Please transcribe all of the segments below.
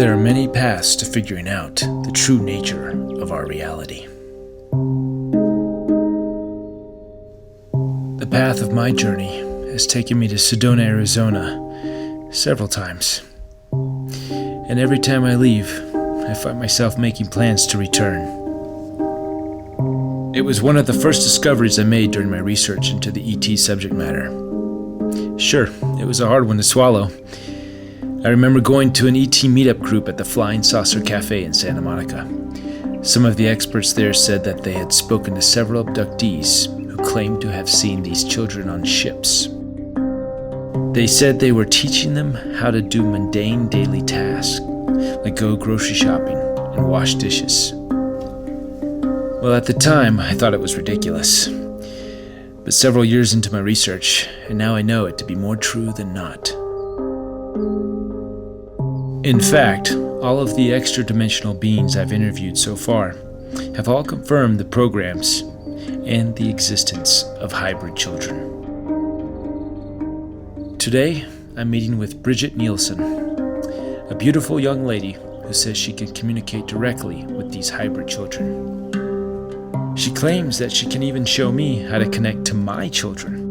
There are many paths to figuring out the true nature of our reality. The path of my journey has taken me to Sedona, Arizona several times. And every time I leave, I find myself making plans to return. It was one of the first discoveries I made during my research into the ET subject matter. Sure, it was a hard one to swallow. I remember going to an ET meetup group at the Flying Saucer Cafe in Santa Monica. Some of the experts there said that they had spoken to several abductees who claimed to have seen these children on ships. They said they were teaching them how to do mundane daily tasks, like go grocery shopping and wash dishes. Well, at the time, I thought it was ridiculous. But several years into my research, and now I know it to be more true than not. In fact, all of the extra-dimensional beings I've interviewed so far have all confirmed the programs and the existence of hybrid children. Today, I'm meeting with Bridget Nielsen, a beautiful young lady who says she can communicate directly with these hybrid children. She claims that she can even show me how to connect to my children.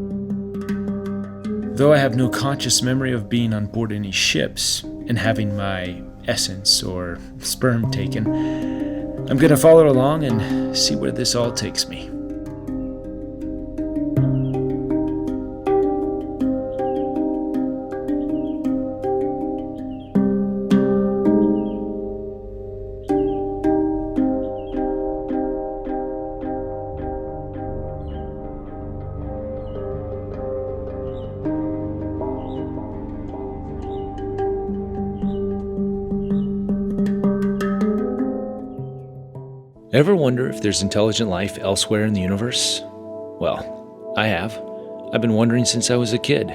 Though I have no conscious memory of being on board any ships and having my essence or sperm taken, I'm going to follow along and see where this all takes me. Ever wonder if there's intelligent life elsewhere in the universe? Well, I have. I've been wondering since I was a kid.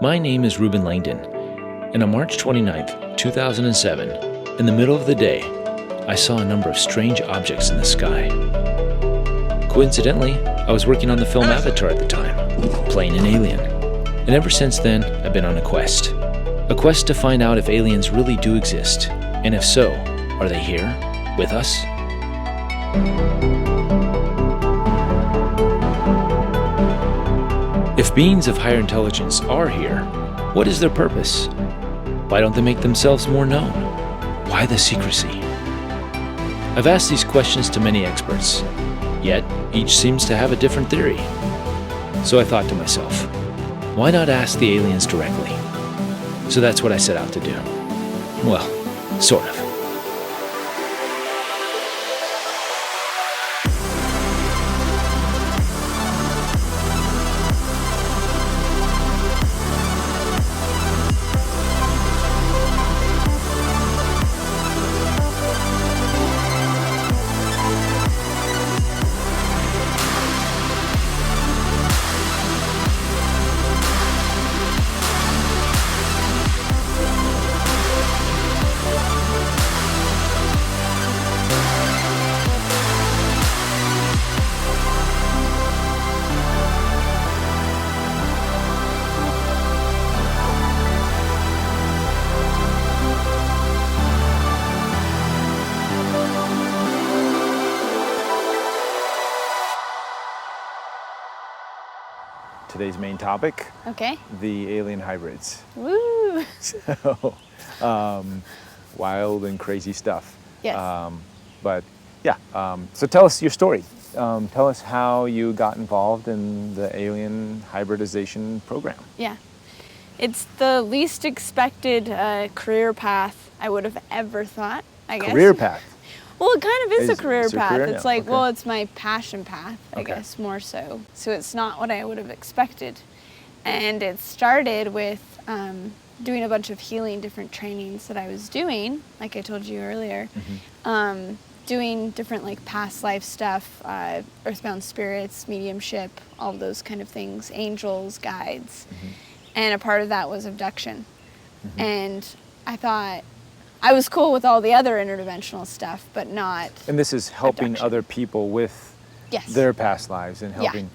My name is Reuben Langdon, and on March 29th, 2007, in the middle of the day, I saw a number of strange objects in the sky. Coincidentally, I was working on the film Avatar at the time, playing an alien. And ever since then, I've been on a quest to find out if aliens really do exist, and if so, are they here, with us? If beings of higher intelligence are here, what is their purpose? Why don't they make themselves more known? Why the secrecy? I've asked these questions to many experts, yet each seems to have a different theory. So I thought to myself, why not ask the aliens directly? So that's what I set out to do. Well, sort of. Today's main topic, okay, the alien hybrids. Woo! So, wild and crazy stuff. Yes. So tell us your story. Tell us how you got involved in the alien hybridization program. Yeah. It's the least expected career path I would have ever thought, I guess. Career path? Well, it kind of is a career path. Career it's now? like, Okay. well, it's my passion path, I guess, more so. So it's not what I would have expected. And it started with doing a bunch of healing different trainings that I was doing, like I told you earlier. Mm-hmm. Doing different like past life stuff, earthbound spirits, mediumship, all those kind of things, angels, guides. Mm-hmm. And a part of that was abduction. Mm-hmm. And I thought, I was cool with all the other interdimensional stuff, but not And this is helping abduction. other people with Yes. their past lives and helping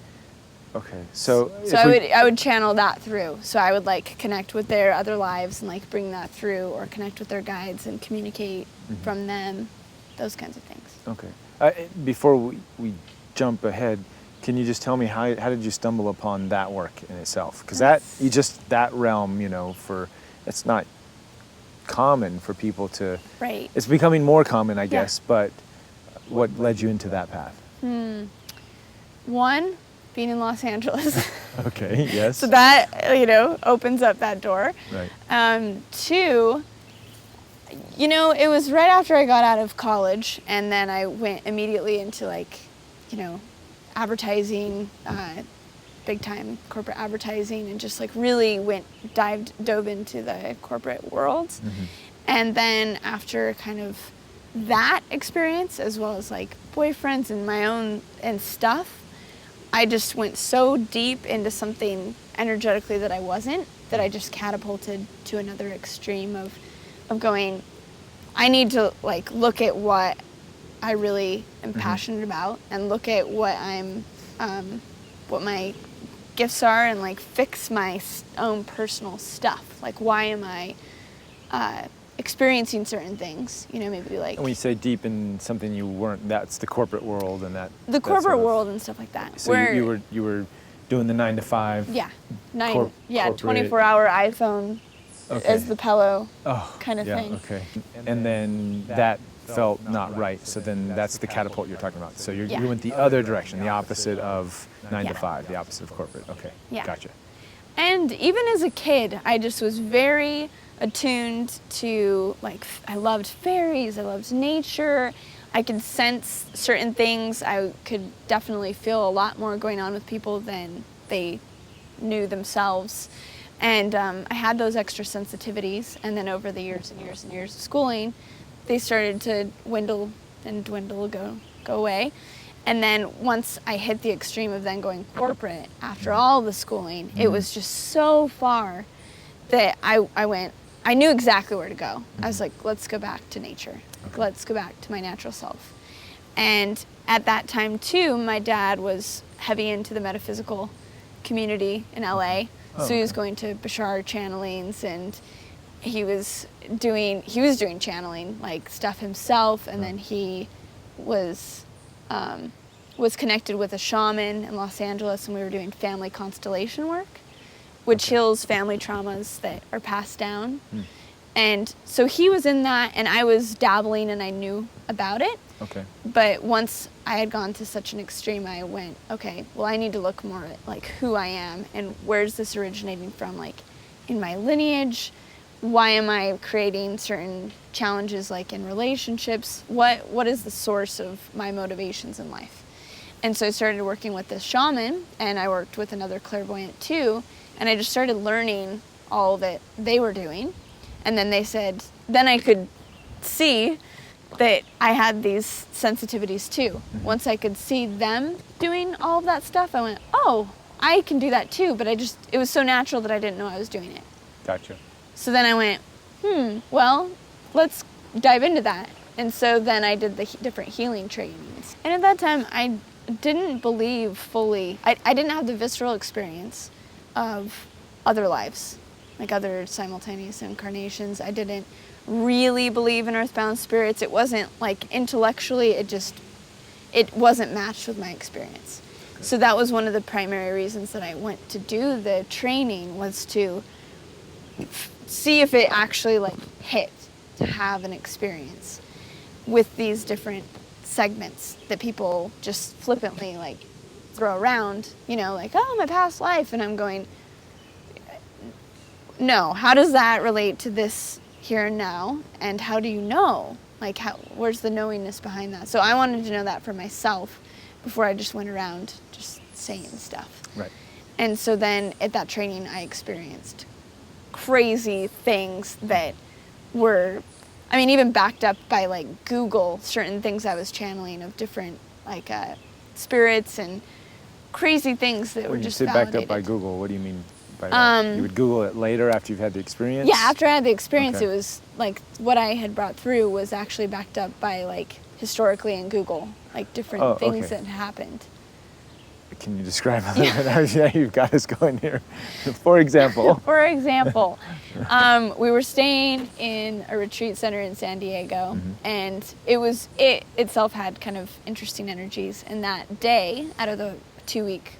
Okay. So I would channel that through. So I would like connect with their other lives and like bring that through, or connect with their guides and communicate from them, those kinds of things. Okay. Before we jump ahead, can you just tell me how did you stumble upon that work in itself? Because that realm, it's not common for people to. Right. It's becoming more common, I guess. But what led you into that path? One, being in Los Angeles. Okay. Yes. So that opens up that door. Right. Two, it was right after I got out of college, and then I went immediately into advertising, big time corporate advertising, and just like really dove into the corporate world. And then after kind of that experience, as well as like boyfriends and my own and stuff, I just went so deep into something energetically that I just catapulted to another extreme of going, I need to like look at what I really am passionate about, and look at what what my gifts are, and like fix my own personal stuff. Like, why am I experiencing certain things? Maybe like. And when you say deep in something you weren't, that's the corporate world and that. The corporate world and stuff like that. So you were doing the 9 to 5. Yeah, 24-hour iPhone as the pillow kind of thing. Okay. And then that felt not right. So then that's the catapult you're talking about. So you went the other direction, the opposite of 9 to 5, the opposite of corporate. Okay. Yeah. Gotcha. And even as a kid, I just was very attuned to, like, I loved fairies, I loved nature. I could sense certain things. I could definitely feel a lot more going on with people than they knew themselves. And I had those extra sensitivities. And then over the years and years and years of schooling, they started to dwindle, go away. And then once I hit the extreme of then going corporate, after all the schooling, it was just so far that I knew exactly where to go. I was like, let's go back to nature. Okay. Let's go back to my natural self. And at that time too, my dad was heavy into the metaphysical community in LA. So he was going to Bashar channelings, and he was doing channeling like stuff himself, and then he was connected with a shaman in Los Angeles, and we were doing family constellation work, which heals family traumas that are passed down. And so he was in that, and I was dabbling, and I knew about it. Okay. But once I had gone to such an extreme, I went, okay, well, I need to look more at like who I am, and where's this originating from, like in my lineage. Why am I creating certain challenges, like in relationships? What is the source of my motivations in life? And so I started working with this shaman, and I worked with another clairvoyant too, and I just started learning all that they were doing. And then they said, then I could see that I had these sensitivities too. Once I could see them doing all of that stuff, I went, oh, I can do that too, but it was so natural that I didn't know I was doing it. Gotcha. So then I went, well, let's dive into that. And so then I did the different healing trainings. And at that time, I didn't believe fully. I didn't have the visceral experience of other lives, like other simultaneous incarnations. I didn't really believe in earthbound spirits. It wasn't like intellectually, it wasn't matched with my experience. Okay. So that was one of the primary reasons that I went to do the training, was to see if it actually like hit, to have an experience with these different segments that people just flippantly like throw around, like, oh, my past life. And I'm going, no, how does that relate to this here and now? And how do you know? Like, where's the knowingness behind that? So I wanted to know that for myself before I just went around just saying stuff. Right. And so then at that training, I experienced crazy things that were, even backed up by like Google, certain things I was channeling of different like spirits and crazy things that were just validated. Backed up by Google, what do you mean by that? You would Google it later after you've had the experience? Yeah, after I had the experience, It was like what I had brought through was actually backed up by like historically in Google, like different things that happened. Can you describe how you've got us going here? For example. For example, we were staying in a retreat center in San Diego, and it itself had kind of interesting energies. And that day, out of the 2-week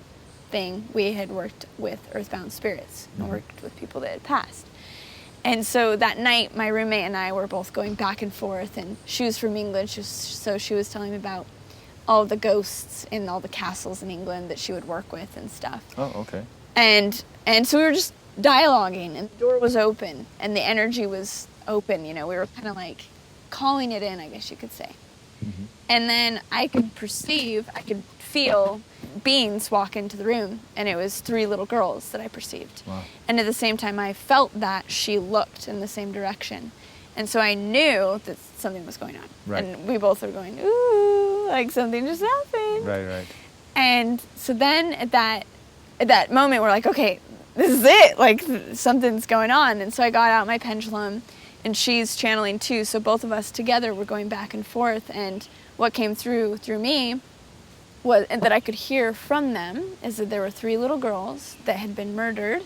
thing, we had worked with earthbound spirits and worked with people that had passed. And so that night, my roommate and I were both going back and forth, and she was from England, so she was telling me about all the ghosts in all the castles in England that she would work with and stuff. Oh, okay. And so we were just dialoguing, and the door was open, and the energy was open, we were kind of like calling it in, I guess you could say. And then I could feel beings walk into the room, and it was 3 little girls that I perceived. Wow. And at the same time, I felt that she looked in the same direction. And so I knew that something was going on. Right. And we both were going, ooh, like something just happened. Right. And so then at that moment, we're like, okay, this is it. Like something's going on. And so I got out my pendulum, and she's channeling too. So both of us together were going back and forth. And what came through me was, and that I could hear from them, is that there were 3 little girls that had been murdered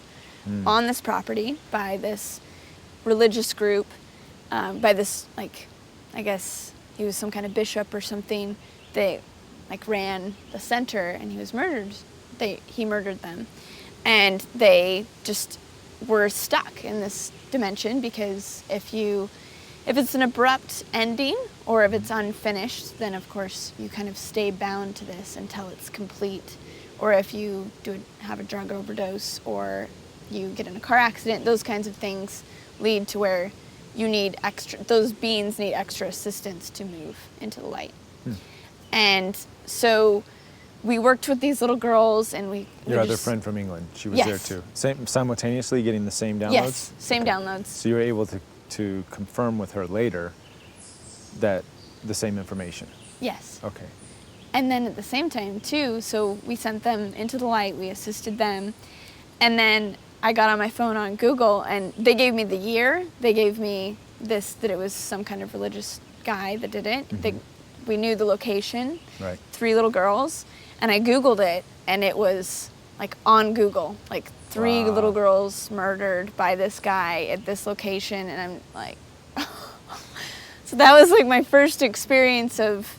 on this property by this religious group, by this, like, I guess he was some kind of bishop or something. They ran the center, and he was murdered. He murdered them, and they just were stuck in this dimension, because if it's an abrupt ending or if it's unfinished, then of course you kind of stay bound to this until it's complete. Or if you have a drug overdose, or you get in a car accident, those kinds of things lead to where those beings need extra assistance to move into the light. And so we worked with these little girls, and Your other friend from England, she was there too. Simultaneously getting the same downloads? Yes, same downloads. So you were able to confirm with her later that the same information? Yes. Okay. And then at the same time too, so we sent them into the light, we assisted them, and then I got on my phone on Google, and they gave me the year. They gave me that it was some kind of religious guy that did it. We knew the location, right. 3 little girls, and I Googled it, and it was like on Google, like 3 little girls murdered by this guy at this location, and I'm like, so that was like my first experience of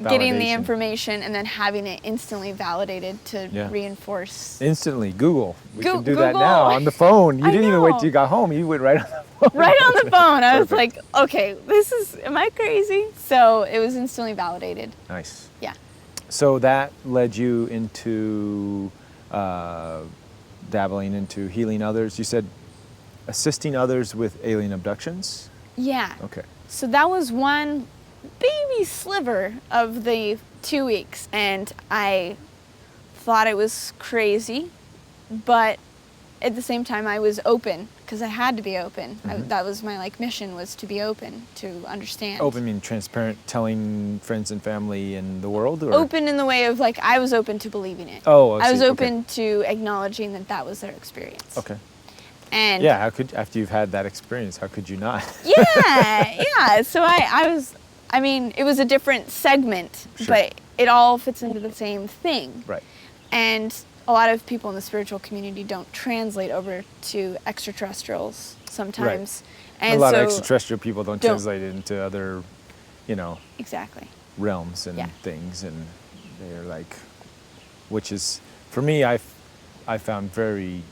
getting the information and then having it instantly validated to reinforce. Instantly, Google. We can do Google. that now on the phone. You didn't even wait till you got home. You went right on the phone. Right on the phone. I was like, okay, am I crazy? So it was instantly validated. Nice. Yeah. So that led you into dabbling into healing others. You said assisting others with alien abductions? Yeah. Okay. So that was one baby sliver of the 2 weeks, and I thought it was crazy, but at the same time I was open, because I had to be open. That was my mission, was to be open, to understand. Open meaning transparent, telling friends and family in the world? Or? Open in the way of I was open to believing it. Oh, I was open to acknowledging that was their experience. Okay. And yeah, after you've had that experience, how could you not? yeah. So it was a different segment, but it all fits into the same thing. Right. And a lot of people in the spiritual community don't translate over to extraterrestrials sometimes. Right. And a lot of extraterrestrial people don't translate it into other, exactly, realms and things, and they're like, which is, for me, I found very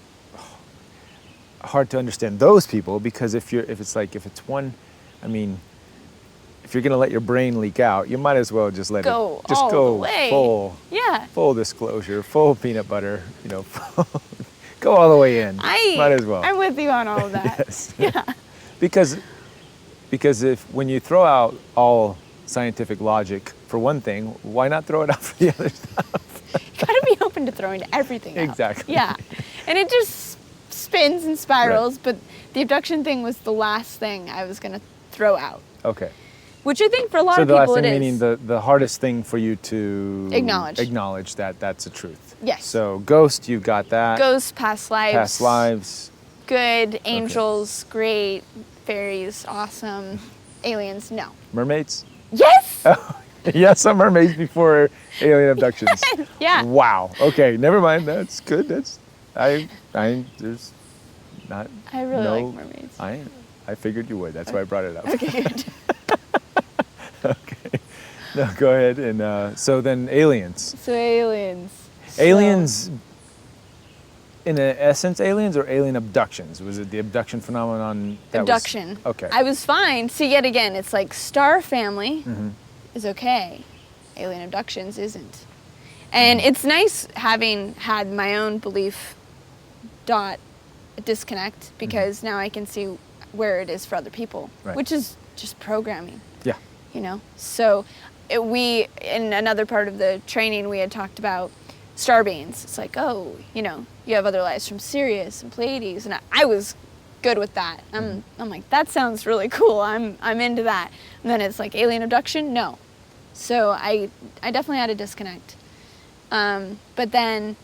hard to understand those people, because if it's one, if you're going to let your brain leak out, you might as well just go the way. full disclosure, full peanut butter, go all the way in. Might as well. I'm with you on all of that. Yes. Yeah. Because when you throw out all scientific logic for one thing, why not throw it out for the other stuff? You gotta be open to throwing everything out. Exactly. Yeah. And it just spins and spirals, but the abduction thing was the last thing I was gonna throw out. Okay. Which I think for a lot of people it is. So the last thing meaning the hardest thing for you to acknowledge that that's a truth. Yes. So ghost, you've got that. Ghosts, past lives. Past lives. Good, angels, great, fairies, awesome, aliens, no. Mermaids? Yes! Oh. Yeah, some mermaids before alien abductions. Yeah. Wow. Okay, never mind. That's good. That's there's not. I really no, like mermaids. I figured you would. That's why I brought it up. Okay, good. Okay. No, go ahead. And so then aliens. So aliens. Aliens. In essence, aliens or alien abductions? Was it the abduction phenomenon? Abduction. Okay. I was fine. See, yet again, it's like star family Mm-hmm. is okay. Alien abductions isn't. And it's nice having had my own belief disconnect because now I can see where it is for other people, Right. which is just programming, Yeah. you know? So we, in another part of the training, we had talked about star beings. It's like, oh, you know, you have other lives from Sirius and Pleiades, and I was good with that. I'm like, that sounds really cool. I'm into that. And then it's like alien abduction? No. So I definitely had a disconnect. But then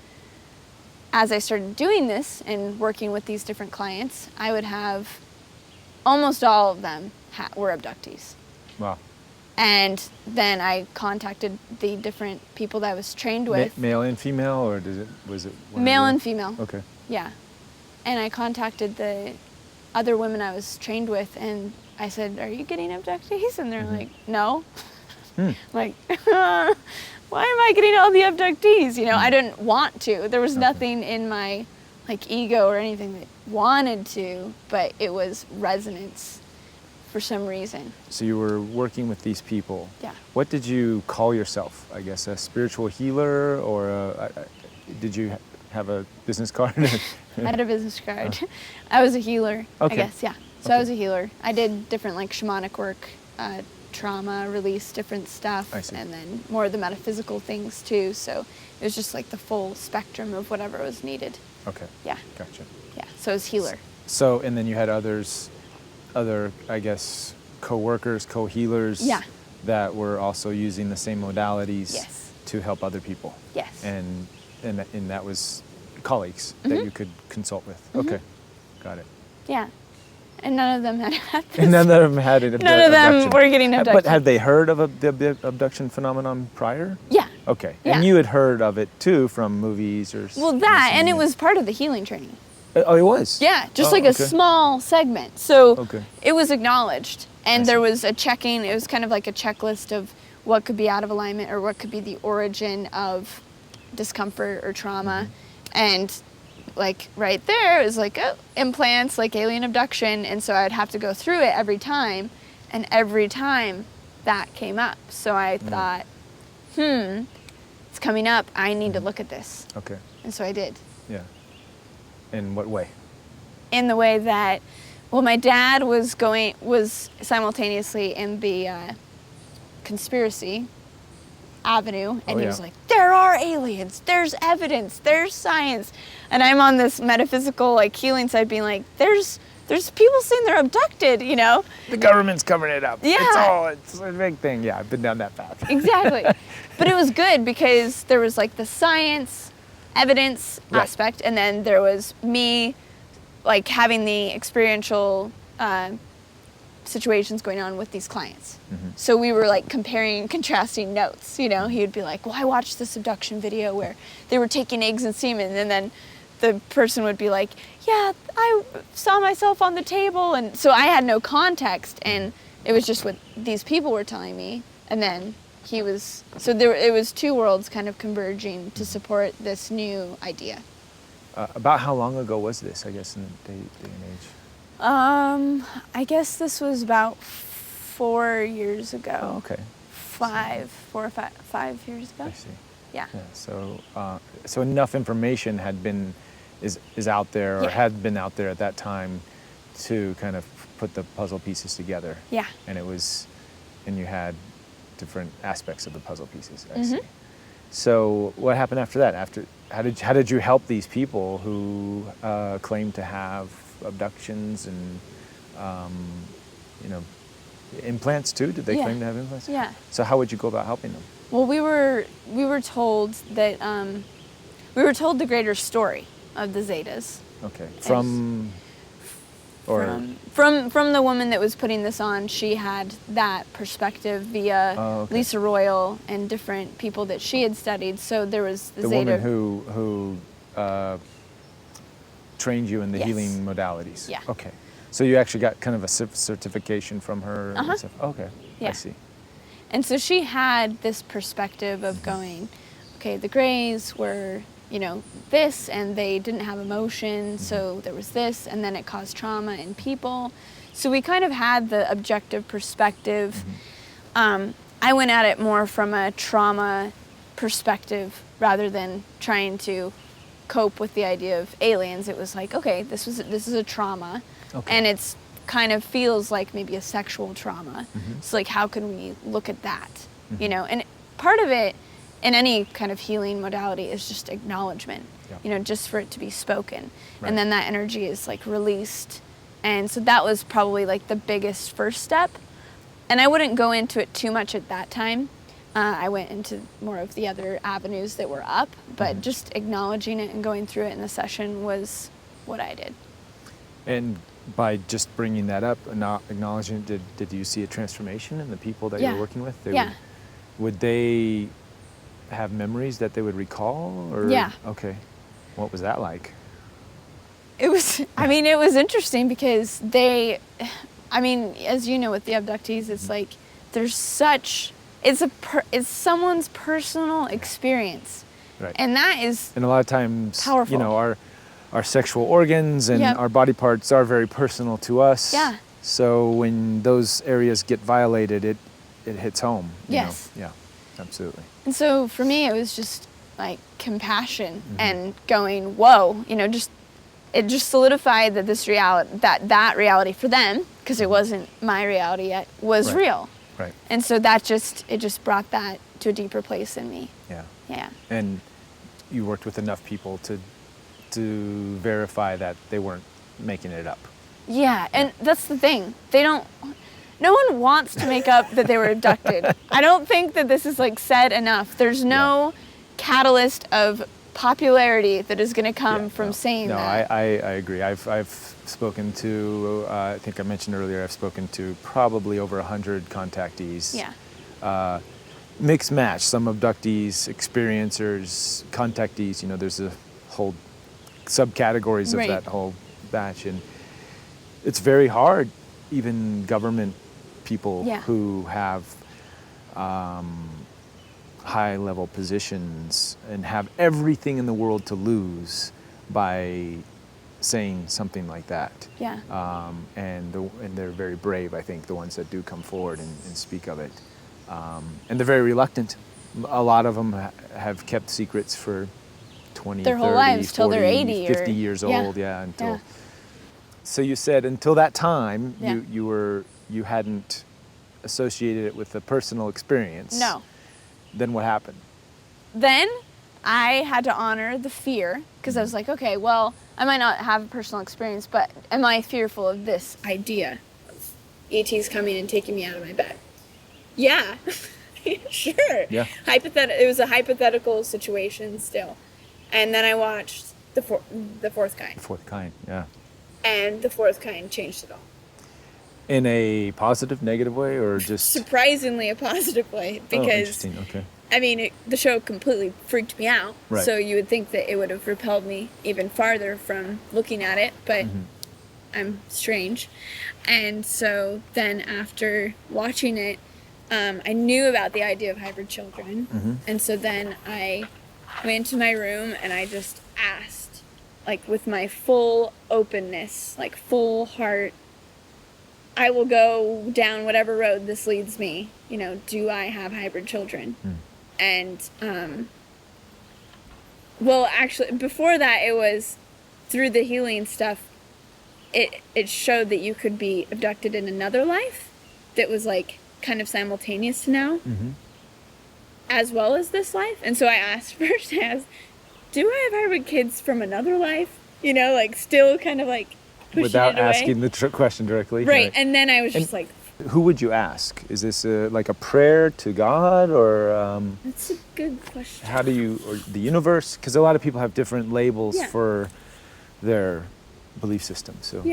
as I started doing this and working with these different clients, I would have almost all of them were abductees. Wow. And then I contacted the different people that I was trained with. Male and female, or was it one Male or the and female. Okay. Yeah. And I contacted the other women I was trained with, and I said, "Are you getting abductees?" And they're like, "No." I'm like, why am I getting all the abductees? You know, I didn't want to. There was nothing in my like ego or anything that wanted to, but it was resonance for some reason. So you were working with these people. Yeah. What did you call yourself? I guess a spiritual healer, or did you have a business card? I had a business card. I was a healer, Okay. I guess, yeah. So I was a healer. I did different like shamanic work, trauma release, different stuff, I see. and then more of the metaphysical things too. So it was just like the full spectrum of whatever was needed. Okay. Yeah, Gotcha. yeah. So I was healer. So, and then you had other, I guess, co-workers, co-healers. Yeah. That were also using the same modalities. Yes. To help other people. Yes. And that was colleagues that you could consult with. Okay. Got it. Yeah. And none of them had this. And none of them had an None of them abduction. were getting abducted. But had they heard of the abduction phenomenon prior? Yeah. Okay. Yeah. And you had heard of it too from movies or... Well, that, and it was part of the healing training. Oh, it was? Yeah, just Oh, like a okay. small segment. So Okay. it was acknowledged. And I there see. was a checking, it was kind of like a checklist of what could be out of alignment or what could be the origin of discomfort or trauma. And like right there, it was like, oh, implants, like alien abduction. And so I'd have to go through it every time. And every time that came up. So I thought, it's coming up. I need to look at this. Okay. And so I did. Yeah. In what way? In the way that, well, my dad was simultaneously in the conspiracy avenue, and Oh, he yeah. was like, there are aliens, there's evidence, there's science. And I'm on this metaphysical, like, healing side being like, there's people saying they're abducted, you know? The government's covering it up. Yeah. It's a big thing. Yeah, I've been down that path. Exactly. But it was good because there was like the science, evidence Right. aspect, and then there was me like having the experiential situations going on with these clients. So we were like comparing and contrasting notes, you know. He would be like, well, I watched this abduction video where they were taking eggs and semen, and then the person would be like, yeah, I saw myself on the table. And so I had no context, and it was just what these people were telling me. And then it was two worlds kind of converging to support this new idea. About how long ago was this, I guess, in the day and age? I guess this was about 4 years ago. Oh, okay. 5 years ago. I see. Yeah. Yeah, so enough information is out there, or Yeah. had been out there at that time, to kind of put the puzzle pieces together. Yeah. And you had different aspects of the puzzle pieces. I Mm-hmm. see. So what happened after that? How did you help these people who claim to have abductions and implants too? Did they Yeah. claim to have implants? Yeah. So how would you go about helping them? Well, we were told that we were told the greater story of the Zetas. Okay. Or from the woman that was putting this on, she had that perspective via Lisa Royal and different people that she had studied. So there was the woman who trained you in the healing modalities. Yeah. Okay. So you actually got kind of a certification from her. And stuff. Okay. Yeah. I see. And so she had this perspective of going, okay, the Greys were, this, and they didn't have emotion, so there was this, and then it caused trauma in people. So we kind of had the objective perspective. I went at it more from a trauma perspective rather than trying to cope with the idea of aliens. It was like, okay, this is a trauma, and it's kind of feels like maybe a sexual trauma. So like, how can we look at that? And part of it in any kind of healing modality is just acknowledgement, just for it to be spoken. Right. And then that energy is like released. And so that was probably like the biggest first step. And I wouldn't go into it too much at that time. I went into more of the other avenues that were up, but just acknowledging it and going through it in the session was what I did. And by just bringing that up and not acknowledging it, did you see a transformation in the people that you were working with? Would they have memories that they would recall? Or? Yeah. Okay. What was that like? It was interesting because as you know, with the abductees, it's like there's such, it's someone's personal experience. Right. And that is and a lot of times, powerful. Our sexual organs and our body parts are very personal to us. Yeah. So when those areas get violated, it hits home. Yes. Yeah, absolutely. And so for me, it was just like compassion and going, whoa, it just solidified that this reality, that reality for them, because it wasn't my reality yet, was real. Right. And so it just brought that to a deeper place in me. Yeah. Yeah. And you worked with enough people to verify that they weren't making it up. Yeah, and that's the thing. No one wants to make up that they were abducted. I don't think that this is like said enough. There's no catalyst of popularity that is going to come from saying that. No, I agree. I've spoken to, I think I mentioned earlier, I've spoken to probably over 100 contactees. Yeah. Mixed match, some abductees, experiencers, contactees, there's a whole subcategories of that whole batch. And it's very hard, even government people who have high-level positions and have everything in the world to lose by saying something like that. Yeah. And they're very brave, I think, the ones that do come forward and speak of it. And they're very reluctant. A lot of them have kept secrets for 20, their 30, whole lives 40, till they're 80 50 years old. Until. So you said until that time, you hadn't associated it with a personal experience. No. Then what happened? Then I had to honor the fear, because I was like, okay, well, I might not have a personal experience, but am I fearful of this idea of ETs coming and taking me out of my bed? Yeah. Sure. Yeah. It was a hypothetical situation still. And then I watched the fourth kind. The fourth kind, yeah. And the fourth kind changed it all. In a positive, negative way, or just... Surprisingly a positive way, because... Oh, interesting, okay. I mean, the show completely freaked me out, right. So you would think that it would have repelled me even farther from looking at it, but I'm strange. And so then after watching it, I knew about the idea of hybrid children, and so then I went into my room and I just asked, like with my full openness, like full heart, I will go down whatever road this leads me, do I have hybrid children? And, well, actually, before that, it was through the healing stuff, it showed that you could be abducted in another life that was like kind of simultaneous to now, as well as this life. And so I asked first, do I have hybrid kids from another life? Like still kind of like pushing without it away. Asking the question directly. Right. And then I was just like, who would you ask? Is this like a prayer to God, or that's a good question. How do you, or the universe? Because a lot of people have different labels for their belief system. So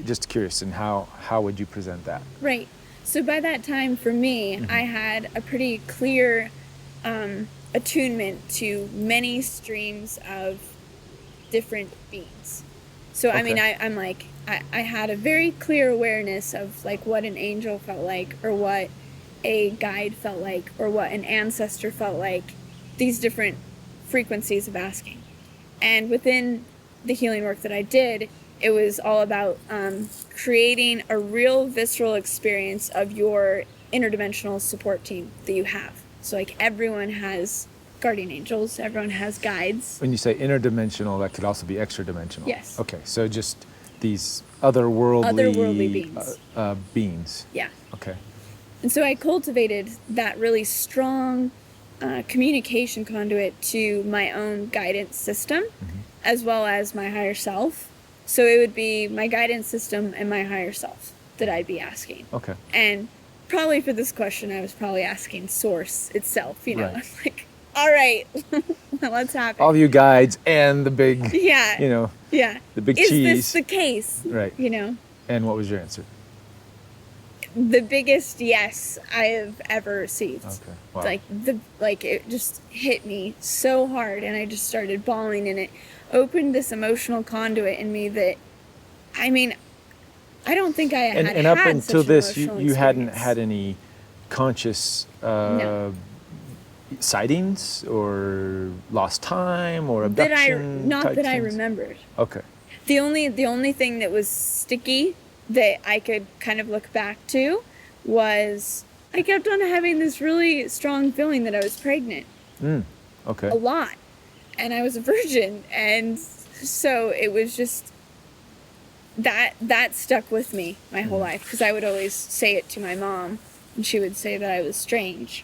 just curious, and how would you present that? Right. So by that time, for me, I had a pretty clear attunement to many streams of different beings. So I mean, I'm like, I had a very clear awareness of like what an angel felt like, or what a guide felt like, or what an ancestor felt like, these different frequencies of asking. And within the healing work that I did, it was all about creating a real visceral experience of your interdimensional support team that you have. So like everyone has guardian angels, everyone has guides. When you say interdimensional, that could also be extra dimensional. Yes. Okay, so just these otherworldly beings. Beings. Yeah. Okay. And so I cultivated that really strong communication conduit to my own guidance system, as well as my higher self. So it would be my guidance system and my higher self that I'd be asking. Okay. And probably for this question, I was probably asking Source itself, you know. Right. I'm like, all right, let's have it. All of you guides and the big, Yeah. you know, Yeah. the big Is cheese. this the case? Right. You know? And what was your answer? The biggest yes I have ever received. Okay. Wow. Like it just hit me so hard, and I just started bawling, and it opened this emotional conduit in me that, I mean, I don't think I had And up had until such an this, emotional you hadn't experience. had any conscious No. sightings or lost time or that abduction. not type that I things? remembered. Okay. The only thing that was sticky that I could kind of look back to was I kept on having this really strong feeling that I was pregnant. Okay. A lot. And I was a virgin, and so it was just that stuck with me my whole life, because I would always say it to my mom, and she would say that I was strange,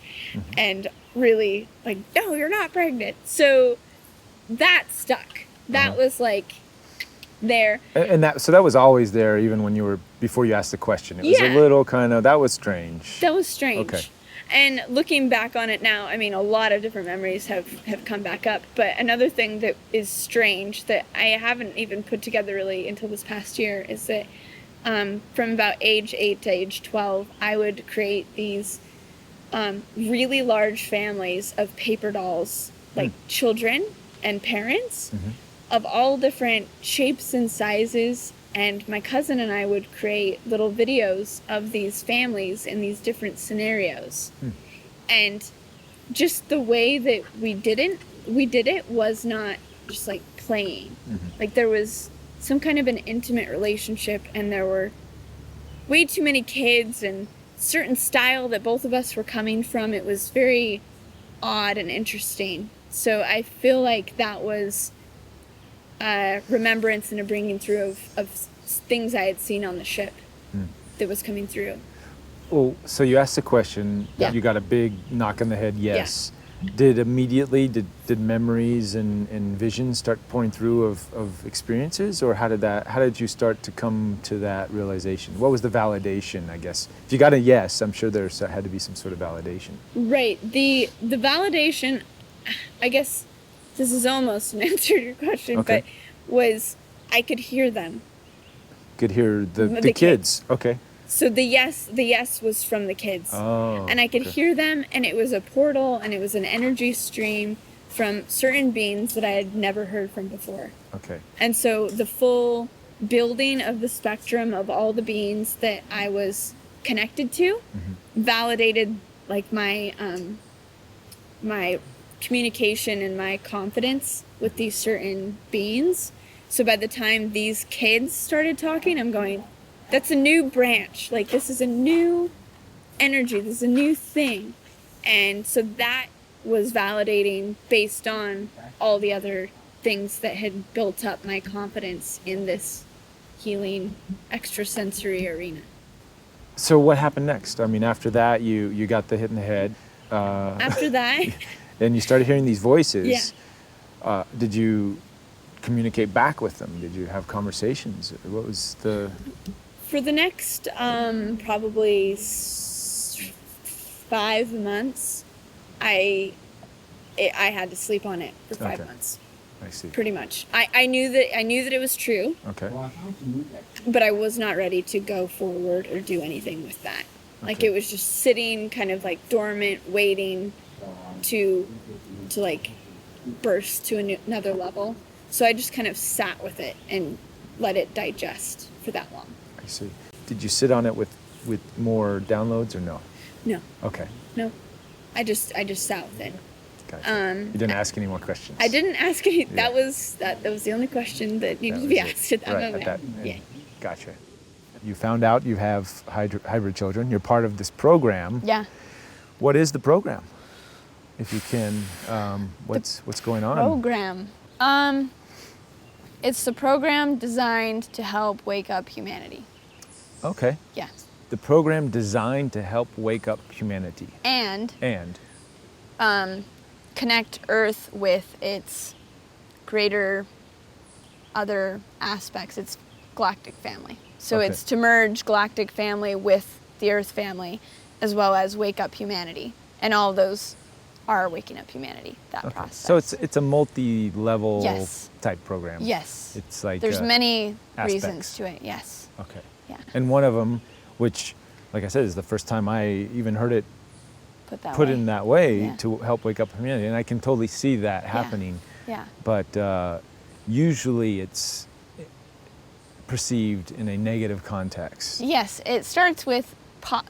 and really like, no, you're not pregnant. So that stuck. That was like there. And that was always there, even when before you asked the question. It was a Yeah. little kind of, that was strange. That was strange. Okay. And looking back on it now, I mean, a lot of different memories have come back up. But another thing that is strange that I haven't even put together really until this past year is that from about age 8 to age 12, I would create these really large families of paper dolls, like children and parents of all different shapes and sizes. And my cousin and I would create little videos of these families in these different scenarios. And just the way that we did it was not just like playing. Like there was some kind of an intimate relationship, and there were way too many kids and certain style that both of us were coming from. It was very odd and interesting. So I feel like that was a remembrance and a bringing through of things I had seen on the ship that was coming through. Well, so you asked the question, Yeah. you got a big knock on the head, yes. Did memories and visions start pouring through of experiences, or how did you start to come to that realization? What was the validation, I guess? If you got a yes, I'm sure there had to be some sort of validation. Right. The validation, I guess this is almost an answer to your question, Okay. but was I could hear them. Could hear the The kids. Okay. So the yes was from the kids. Oh. And I could okay. hear them, and it was a portal, and it was an energy stream from certain beings that I had never heard from before. Okay. And so the full building of the spectrum of all the beings that I was connected to validated like my my communication and my confidence with these certain beings. So by the time these kids started talking, I'm going, that's a new branch. Like, this is a new energy. This is a new thing. And so that was validating based on all the other things that had built up my confidence in this healing extrasensory arena. So what happened next? I mean, after that, you got the hit in the head. After that, and you started hearing these voices. Yeah. Did you communicate back with them? Did you have conversations? What was the... for the next probably 5 months, I had to sleep on it for 5 Okay. months. I see. pretty much. I knew that it was true, Okay. but I was not ready to go forward or do anything with that. Like Okay. it was just sitting kind of like dormant, waiting to like burst to another level. So I just kind of sat with it and let it digest for that long. I see. Did you sit on it with more downloads or no? No, Okay. no. I just sat with it. Gotcha. You didn't ask any more questions. I didn't ask any. Yeah. That was the only question that needed That to be was it. asked at that Right, moment. at that, Yeah. Gotcha. You found out you have hybrid children. You're part of this program. Yeah. What is the program? If you can, what's going on? Program. It's the program designed to help wake up humanity. Okay. Yeah. The program designed to help wake up humanity. And And connect Earth with its greater other aspects, its galactic family. So Okay. it's to merge galactic family with the Earth family, as well as wake up humanity. And all of those are waking up humanity, that okay. process. So it's a multi-level Yes. type program. Yes. It's like There's many aspects. reasons to it, yes. Okay. Yeah. And one of them, which, like I said, is the first time I even heard it Put in that way Yeah. to help wake up humanity, and I can totally see that happening. Yeah. But usually it's perceived in a negative context. Yes, it starts with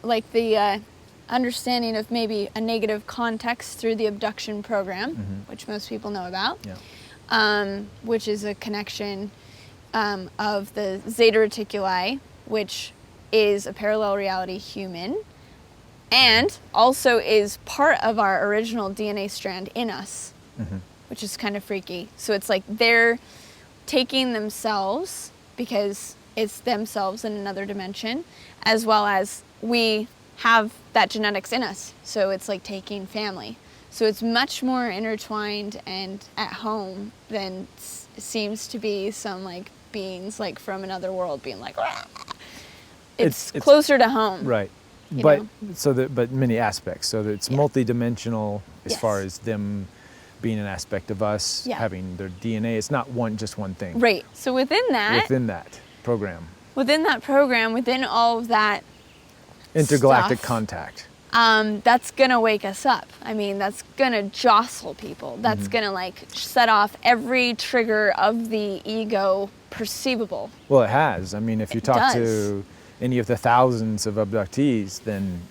like the understanding of maybe a negative context through the abduction program, which most people know about, Yeah. which is a connection of the Zeta Reticuli, which is a parallel reality human, and also is part of our original DNA strand in us, which is kind of freaky. So it's like they're taking themselves, because it's themselves in another dimension, as well as we have that genetics in us. So it's like taking family. So it's much more intertwined and at home than seems to be some like beings like from another world being like, "Rah!" It's closer to home. Right. You But know? but many aspects. So that it's Yeah. multidimensional as Yes. far as them being an aspect of us, Yeah. having their DNA. It's not just one thing. Right. So within that program. within all of that Intergalactic stuff, contact. that's gonna wake us up. I mean, that's gonna jostle people. That's gonna like set off every trigger of the ego perceivable. Well, it has. I mean, if you It talk does. to any of the thousands of abductees, then,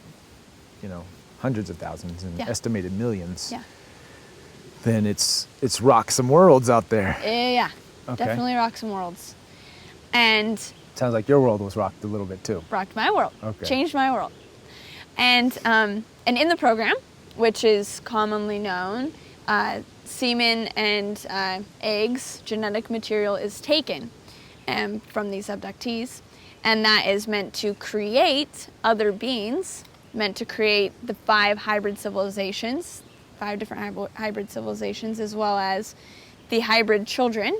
hundreds of thousands and Yeah. estimated millions, Yeah. then it's rock some worlds out there. Yeah. Okay. Definitely rock some worlds. And Sounds like your world was rocked a little bit too. rocked my world. Okay. Changed my world. And in the program, which is commonly known, semen and eggs, genetic material is taken from these abductees, and that is meant to create other beings, meant to create the 5 hybrid civilizations, 5 different hybrid civilizations, as well as the hybrid children,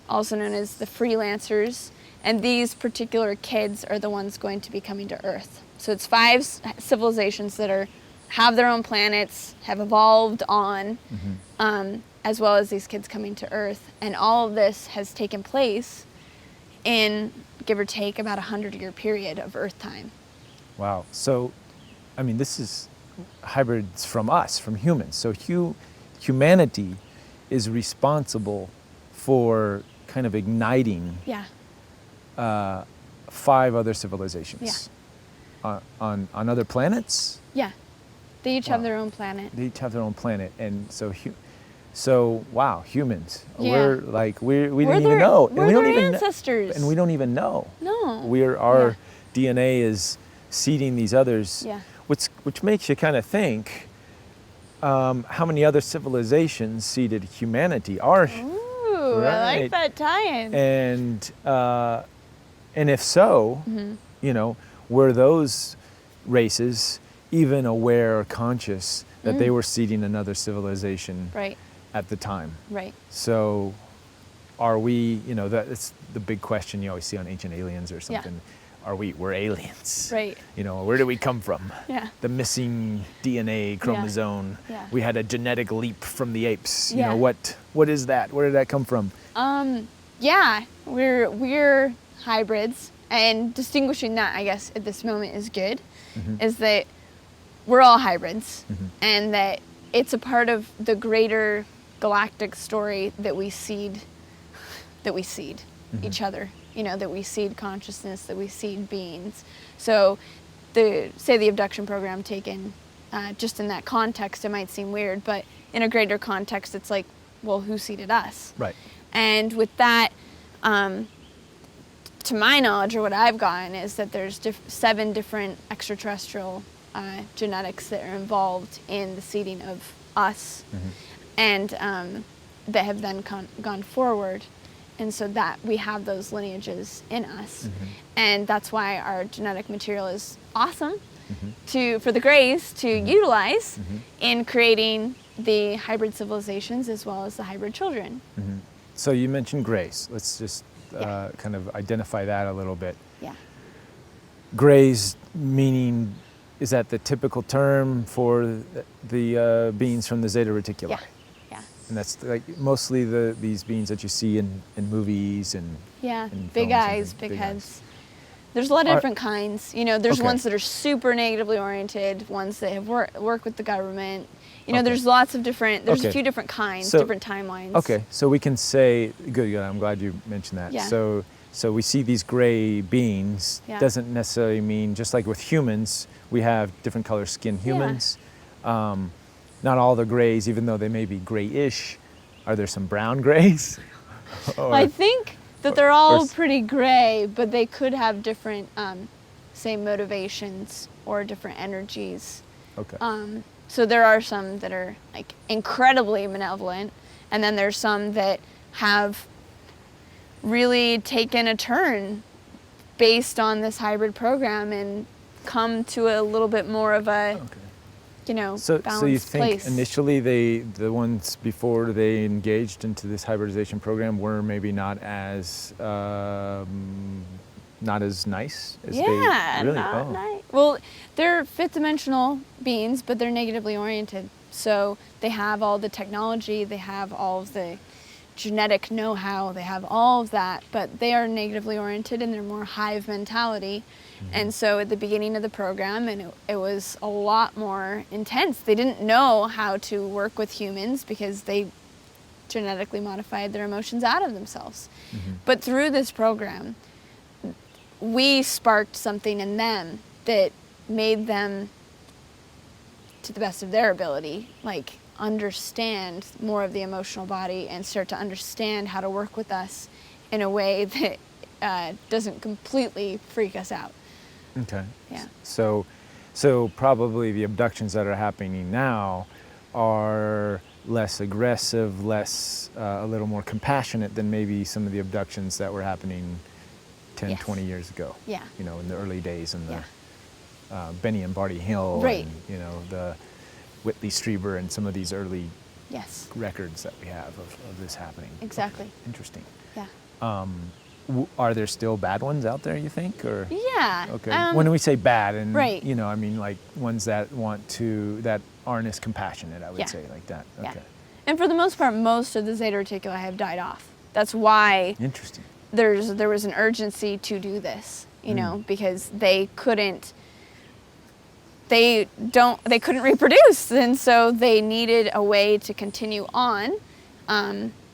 also known as the freelancers. And these particular kids are the ones going to be coming to Earth. So it's 5 civilizations that have their own planets, have evolved on, as well as these kids coming to Earth. And all of this has taken place in, give or take, about 100-year period of Earth time. Wow. So, I mean, this is hybrids from us, from humans. So humanity is responsible for kind of igniting Yeah. 5 other civilizations on other planets. Yeah. They each have Wow. their own planet. They each have their own planet, and so wow, humans. Yeah. We're like we didn't We're even their- know, we're we don't their even ancestors. and we don't even know. No. Our DNA is seeding these others, Yeah. which makes you kind of think how many other civilizations seeded humanity. Ooh, I Right. like that tie-in. And if so, Mm-hmm. were those races even aware or conscious that they were seeding another civilization Right. at the time? Right. So are we, that's the big question you always see on Ancient Aliens or something. we're aliens. Right. You know, where did we come from? Yeah. The missing DNA chromosome. Yeah. We had a genetic leap from the apes. You Yeah. know, what is that? Where did that come from? Yeah, we're hybrids, and distinguishing that, I guess, at this moment is good, is that we're all hybrids, and that it's a part of the greater galactic story that we seed each other, you know, that we seed consciousness, that we seed beings. So the abduction program taken just in that context, it might seem weird, but in a greater context, it's like, well, who seeded us? Right. And with that, to my knowledge, or what I've gotten, is that there's 7 different extraterrestrial genetics that are involved in the seeding of us, and that have then gone forward. And so that we have those lineages in us. And that's why our genetic material is awesome for the Greys to utilize in creating the hybrid civilizations as well as the hybrid children. So you mentioned Greys. Let's just kind of identify that a little bit. Yeah. Greys meaning, is that the typical term for the beings from the Zeta Reticuli? Yeah. Yeah. And that's like mostly these beings that you see in movies and big films and eyes, things. big heads. There's a lot of different kinds. You know, there's Okay. ones that are super negatively oriented, ones that have work with the government. You know, Okay. there's lots of different, there's Okay. a few different kinds, So- different timelines. Okay, so we can say, good, I'm glad you mentioned that. Yeah. So we see these gray beings, Yeah. doesn't necessarily mean, just like with humans, we have different color skin humans. Not all the grays, even though they may be grayish. Are there some brown grays? Well, I think that they're all s- pretty gray, but they could have different, say, motivations or different energies. Okay. So there are some that are like incredibly malevolent, and then there's some that have really taken a turn based on this hybrid program and come to a little bit more of a, you know, So balanced you think place. initially the ones before they engaged into this hybridization program were maybe not as nice as they really? not nice. Well, they're fifth dimensional beings, but they're negatively oriented. So they have all the technology, they have all of the genetic know-how, they have all of that, but they are negatively oriented and they're more hive mentality. And so at the beginning of the program, and it was a lot more intense. They didn't know how to work with humans because they genetically modified their emotions out of themselves. But through this program, we sparked something in them that made them, to the best of their ability, like understand more of the emotional body and start to understand how to work with us in a way that doesn't completely freak us out. Okay. Yeah. So probably the abductions that are happening now are less aggressive, a little more compassionate than maybe some of the abductions that were happening 10, Yes. 20 years ago. Yeah. You know, in the early days, and Benny and Barty Hill, Right. and you know, the Whitley Strieber and some of these early Yes. records that we have of this happening. Exactly. Okay. Interesting. Yeah. Are there still bad ones out there, you think, or? Yeah. Okay. When we say bad, and Right. you know, I mean like ones that that aren't as compassionate, I would Yeah. say, like that. Yeah. Okay. And for the most part, most of the Zeta Reticuli have died off. That's why Interesting. there was an urgency to do this, you know, because they couldn't reproduce, and so they needed a way to continue on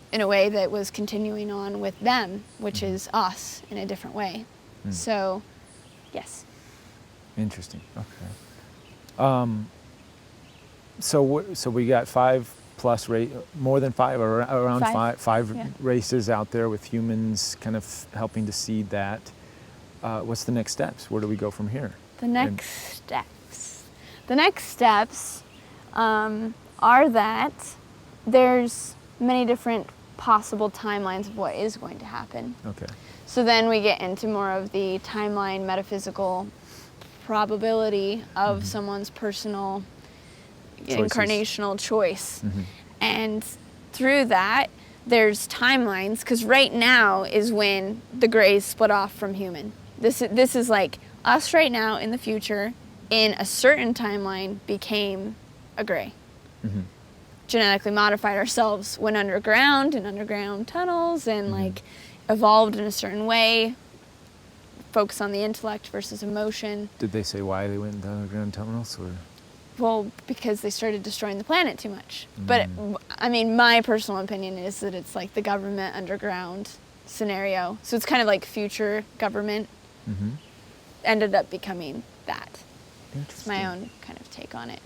in a way that was continuing on with them, which is us in a different way. So, yes. Interesting. Okay. So we got 5 plus more than 5, or around five Yeah. races out there with humans kind of helping to seed that. What's the next steps? Where do we go from here? The next steps are that there's many different possible timelines of what is going to happen. Okay. So then we get into more of the timeline, metaphysical probability of someone's personal incarnational choice. And through that, there's timelines, because right now is when the Greys split off from human. This is like us right now in the future in a certain timeline became a gray. Mm-hmm. Genetically modified ourselves, went underground in underground tunnels and like evolved in a certain way, focus on the intellect versus emotion. Did they say why they went into underground tunnels? Or? Well, because they started destroying the planet too much. But I mean, my personal opinion is that it's like the government underground scenario. So it's kind of like future government ended up becoming that. It's my own kind of take on it.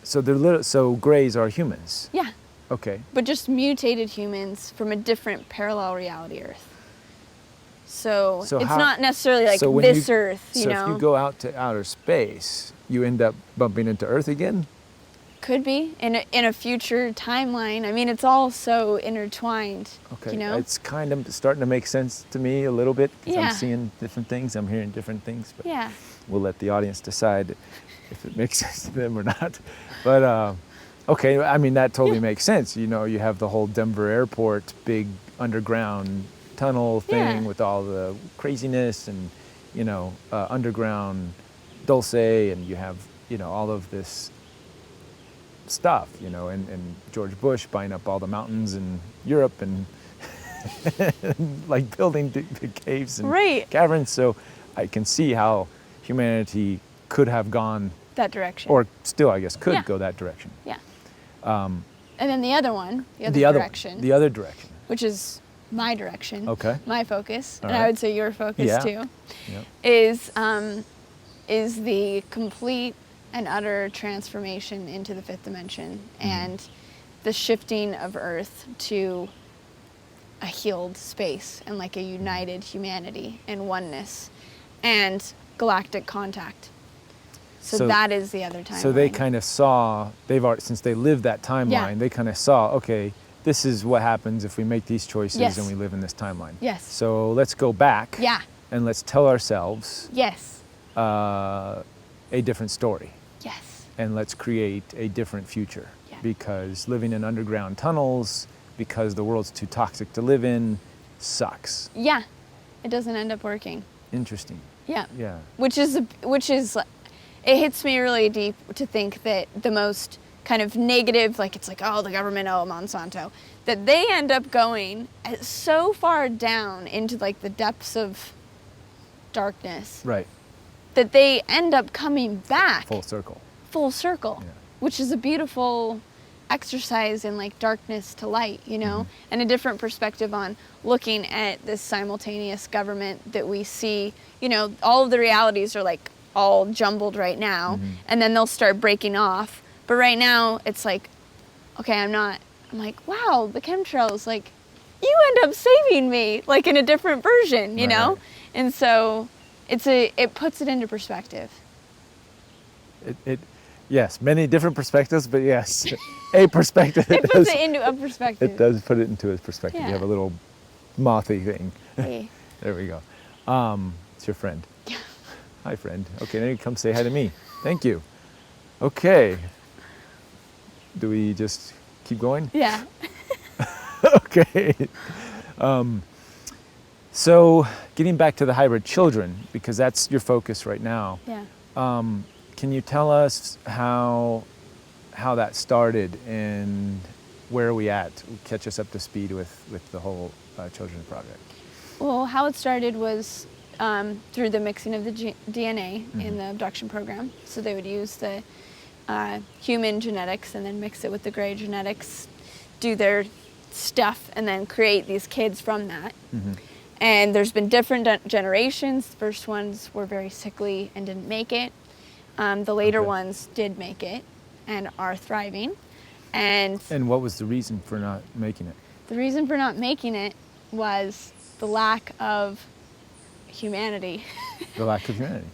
So so grays are humans. Yeah. Okay. But just mutated humans from a different parallel reality Earth. So it's not necessarily like this Earth, you know. So if you go out to outer space, you end up bumping into Earth again? Could be in a future timeline. I mean, it's all so intertwined. Okay. You know? It's kind of starting to make sense to me a little bit because Yeah. I'm seeing different things, I'm hearing different things. But Yeah. we'll let the audience decide if it makes sense to them or not. But okay, I mean that totally makes sense. You know, you have the whole Denver airport, big underground tunnel thing with all the craziness and, you know, underground Dulce, and you have, you know, all of this stuff, you know, and George Bush buying up all the mountains in Europe and like building big caves and caverns. So I can see how humanity could have gone that direction. Or still, I guess, could go that direction. Yeah. And then the other direction. The other direction. Which is my direction. Okay. My focus, all and right. I would say your focus too, is the complete and utter transformation into the fifth dimension and the shifting of Earth to a healed space and like a united humanity and oneness and galactic contact. So that is the other timeline. So they kind of saw, since they lived that timeline, they kind of saw, okay, this is what happens if we make these choices and we live in this timeline. Yes. So let's go back and let's tell ourselves a different story. Yes. And let's create a different future. Yeah. Because living in underground tunnels, because the world's too toxic to live in, sucks. Yeah. It doesn't end up working. Interesting. Yeah. Yeah. Which is it hits me really deep to think that the most kind of negative, like it's like, oh, the government, oh, Monsanto, that they end up going so far down into like the depths of darkness. Right. That they end up coming back. Full circle. Yeah. Which is a beautiful exercise in like darkness to light, you know, and a different perspective on looking at this simultaneous government that we see, you know, all of the realities are like all jumbled right now, and then they'll start breaking off. But right now, it's like, okay, I'm like, wow, the chemtrails, like, you end up saving me, like in a different version, you know? And so it puts it into perspective. Yes, many different perspectives, but yes, a perspective. It puts it into a perspective. It does put it into a perspective. Yeah. You have a little mothy thing. Hey. There we go. It's your friend. Yeah. Hi, friend. Okay, now you come say hi to me. Thank you. Okay. Do we just keep going? Yeah. Okay. So getting back to the hybrid children, because that's your focus right now. Yeah. Can you tell us how that started and where are we at? Catch us up to speed with the whole children's project. Well, how it started was through the mixing of the DNA in the abduction program. So they would use the human genetics and then mix it with the gray genetics, do their stuff, and then create these kids from that. And there's been different generations. The first ones were very sickly and didn't make it. The later ones did make it and are thriving. And what was the reason for not making it? The reason for not making it was the lack of humanity. The lack of humanity.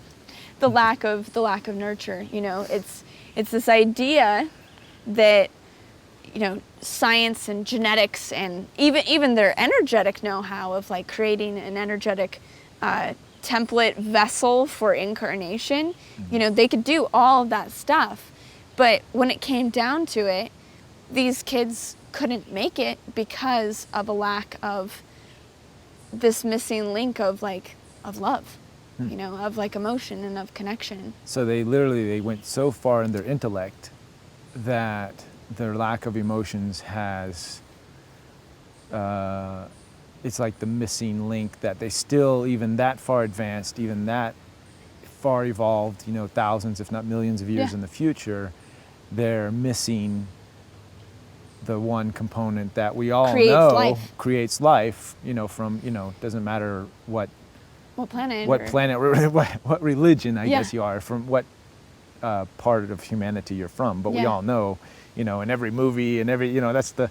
the lack of nurture. You know, it's this idea that, you know, science and genetics and even their energetic know-how of like creating an energetic template vessel for incarnation, you know, they could do all of that stuff. But when it came down to it, these kids couldn't make it because of a lack of this missing link of love. you know, of like emotion and of connection. So they went so far in their intellect that their lack of emotions has, it's like the missing link, that they still, even that far advanced, even that far evolved, you know, thousands if not millions of years in the future, they're missing the one component that we all know creates life, you know, from, you know, doesn't matter what planet, what religion, I guess you are, from what part of humanity you're from. But we all know, you know, in every movie and every, you know, that's the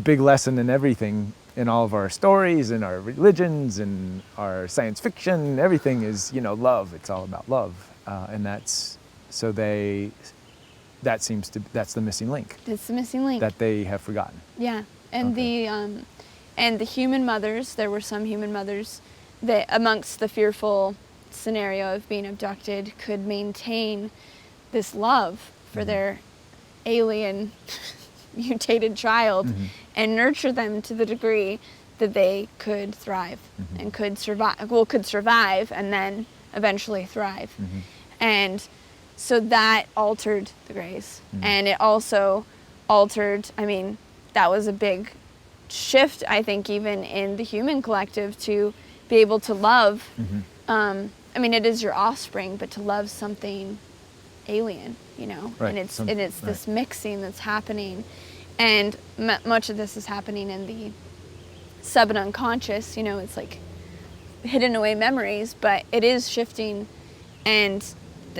big lesson in everything, in all of our stories and our religions and our science fiction, everything is, you know, love. It's all about love. And that's, so that's the missing link. It's the missing link. That they have forgotten. Yeah. And the human mothers, there were some human mothers that amongst the fearful scenario of being abducted could maintain this love for their alien mutated child and nurture them to the degree that they could thrive and could survive and then eventually thrive. And so that altered the Greys. And it also altered, I mean, that was a big shift, I think, even in the human collective, to be able to love, I mean, it is your offspring, but to love something alien, you know, and it's this mixing that's happening, and much of this is happening in the sub and unconscious, you know, it's like hidden away memories, but it is shifting and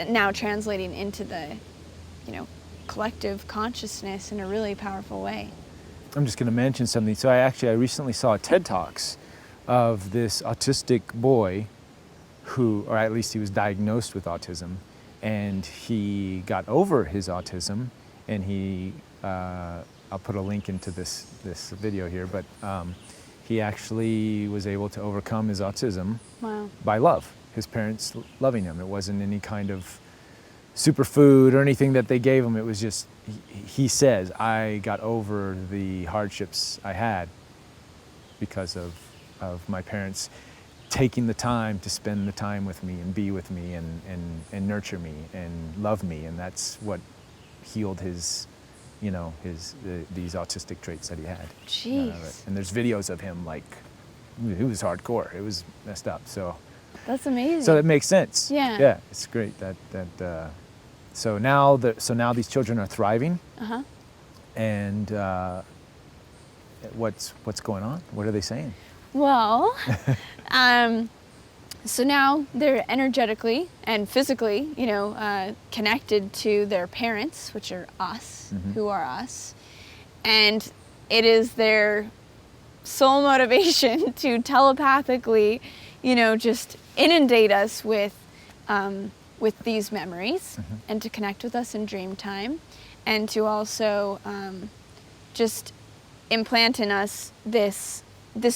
now translating into the, you know, collective consciousness in a really powerful way. I'm just going to mention something. So I recently saw a TED Talks of this autistic boy who, or at least he was diagnosed with autism, and he got over his autism, and he, I'll put a link into this video here, but he actually was able to overcome his autism by love, his parents loving him. It wasn't any kind of superfood or anything that they gave him. It was just, he says, I got over the hardships I had because of my parents taking the time to spend the time with me and be with me and nurture me and love me. And that's what healed his, you know, these autistic traits that he had. Jeez. And there's videos of him, like, it was hardcore. It was messed up. So that's amazing. So it makes sense. Yeah. Yeah, it's great that so now these children are thriving. And what's going on? What are they saying? Well, so now they're energetically and physically, you know, connected to their parents, which are us, who are us. And it is their sole motivation to telepathically, you know, just inundate us with these memories and to connect with us in dream time, and to also just implant in us this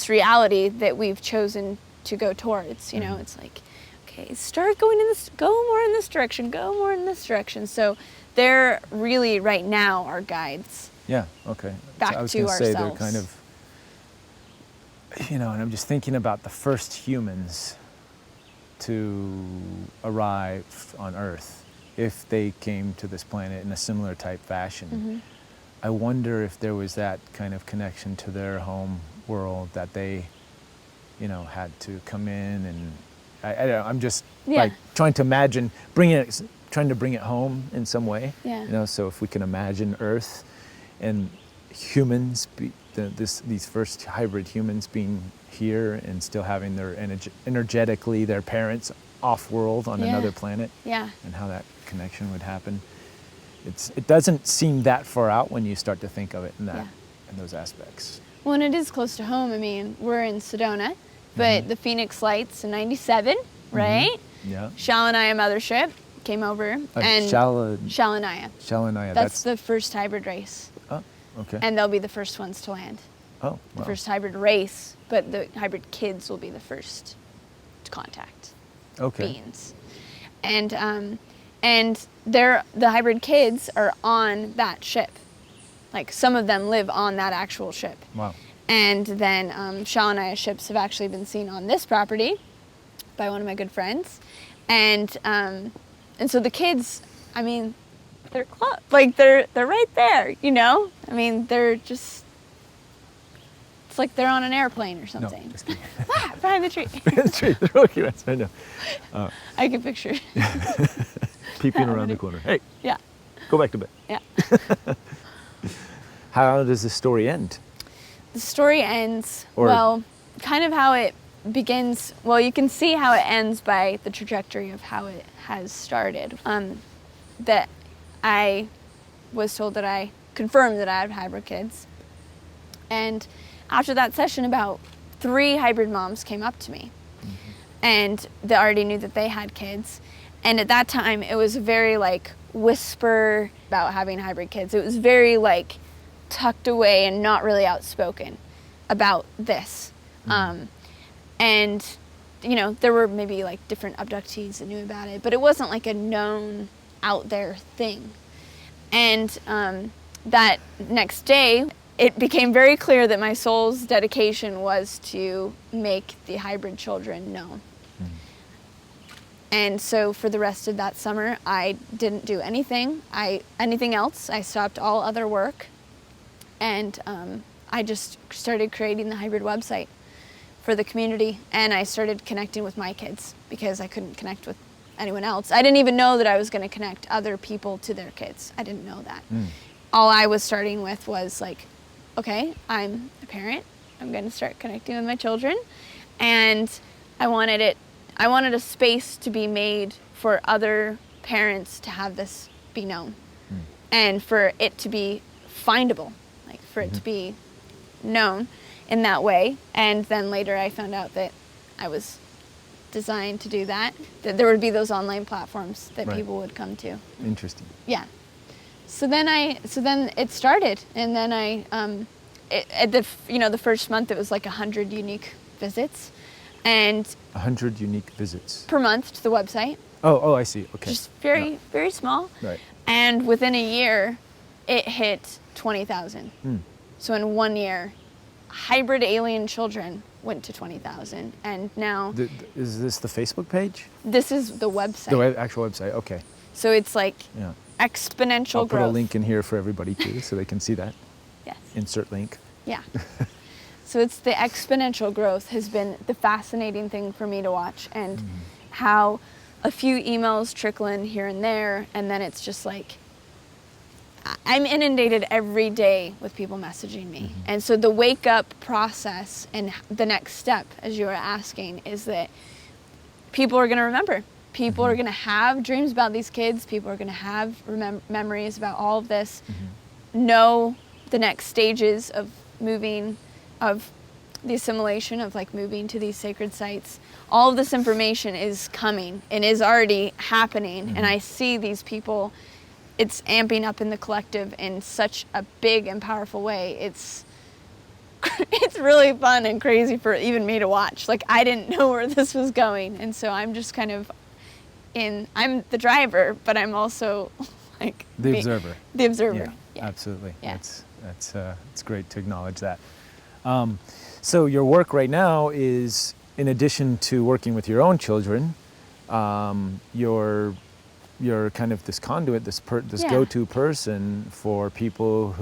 reality that we've chosen to go towards. You know, it's like, okay, start going in this, go more in this direction, go more in this direction. So they're really right now our guides. Yeah, okay. Back I was to gonna say ourselves. they're kind of, you know, and I'm just thinking about the first humans to arrive on Earth, if they came to this planet in a similar type fashion. I wonder if there was that kind of connection to their home world that they, you know, had to come in, and I'm just like trying to imagine trying to bring it home in some way. You know, so if we can imagine Earth and humans, these first hybrid humans being here and still having their energetically their parents off-world on another planet, and how that connection would happen. It doesn't seem that far out when you start to think of it in those aspects. Well, and it is close to home. I mean, we're in Sedona, but the Phoenix Lights in '97, right? Yeah. Shalania Mothership came over, and Shalania. That's the first hybrid race. Oh, okay. And they'll be the first ones to land. Oh, wow. The first hybrid race, but the hybrid kids will be the first to contact beings. And the hybrid kids are on that ship. Like, some of them live on that actual ship. Wow. And then Shalania ships have actually been seen on this property, by one of my good friends. And so the kids, I mean, they're they're right there, you know? I mean, they're just, it's like they're on an airplane or something. No, just kidding. Ah, behind the tree. The tree, they're really cute. I know. I can picture it. Peeping around the corner. Hey, Yeah, go back to bed. yeah. How does the story end? The story ends, Or- well, kind of how it begins. Well, you can see how it ends by the trajectory of how it has started. That I was told that I confirmed that I had hybrid kids. And after that session, about 3 hybrid moms came up to me. And they already knew that they had kids. And at that time, it was very like whisper about having hybrid kids. It was very like tucked away and not really outspoken about this. And, you know, there were maybe like different abductees that knew about it, but it wasn't like a known out there thing. And that next day, it became very clear that my soul's dedication was to make the hybrid children known. And so for the rest of that summer, I didn't do anything else. I stopped all other work. And I just started creating the hybrid website for the community. And I started connecting with my kids because I couldn't connect with anyone else. I didn't even know that I was going to connect other people to their kids. I didn't know that. All I was starting with was like, okay, I'm a parent. I'm going to start connecting with my children. And I wanted a space to be made for other parents to have this be known and for it to be findable, like for it to be known in that way. And then later I found out that I was designed to do that there would be those online platforms that people would come to. Interesting. Yeah. So then it started, and then the first month it was like 100 unique visits, and 100 unique visits per month to the website. Oh, I see. Okay. Just very, very small. Right. And within a year, it hit 20,000. So in 1 year, hybrid alien children went to 20,000, and now Is this the Facebook page? this is the website. The actual website. Okay. So it's like Yeah. exponential I'll growth. put a link in here for everybody too, so they can see that. Yes. Insert link. Yeah. So it's the exponential growth has been the fascinating thing for me to watch, and how a few emails trickle in here and there, and then it's just like I'm inundated every day with people messaging me. And so the wake up process and the next step, as you were asking, is that people are going to remember. People are going to have dreams about these kids. People are going to have memories about all of this, know the next stages of moving, of the assimilation of like moving to these sacred sites. All of this information is coming and is already happening. And I see these people, it's amping up in the collective in such a big and powerful way. It's really fun and crazy for even me to watch. Like, I didn't know where this was going. And so I'm just kind of I'm the driver, but I'm also like The observer. The observer. Yeah, Yeah. absolutely. Yeah. It's great to acknowledge that. So your work right now is, in addition to working with your own children, you're kind of this conduit, this Yeah. go-to person for people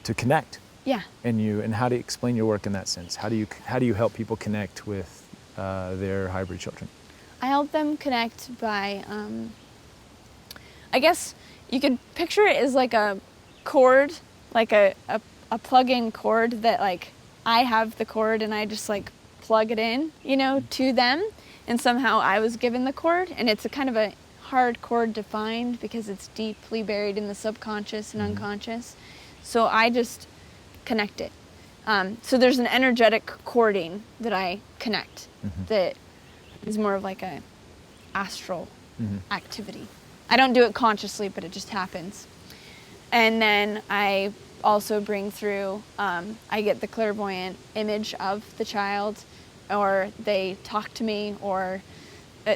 to connect. Yeah. And how do you explain your work in that sense? How do you help people connect with their hybrid children? I help them connect by, I guess you could picture it as like a cord, like a plug-in cord that like I have the cord and I just like plug it in, to them. And somehow I was given the cord, and it's a kind of a hard cord to find because it's deeply buried in the subconscious and unconscious. So I just connect it. So there's an energetic cording that I connect that is more of like a astral activity. I don't do it consciously, but it just happens. And then I also bring through, I get the clairvoyant image of the child, or they talk to me, or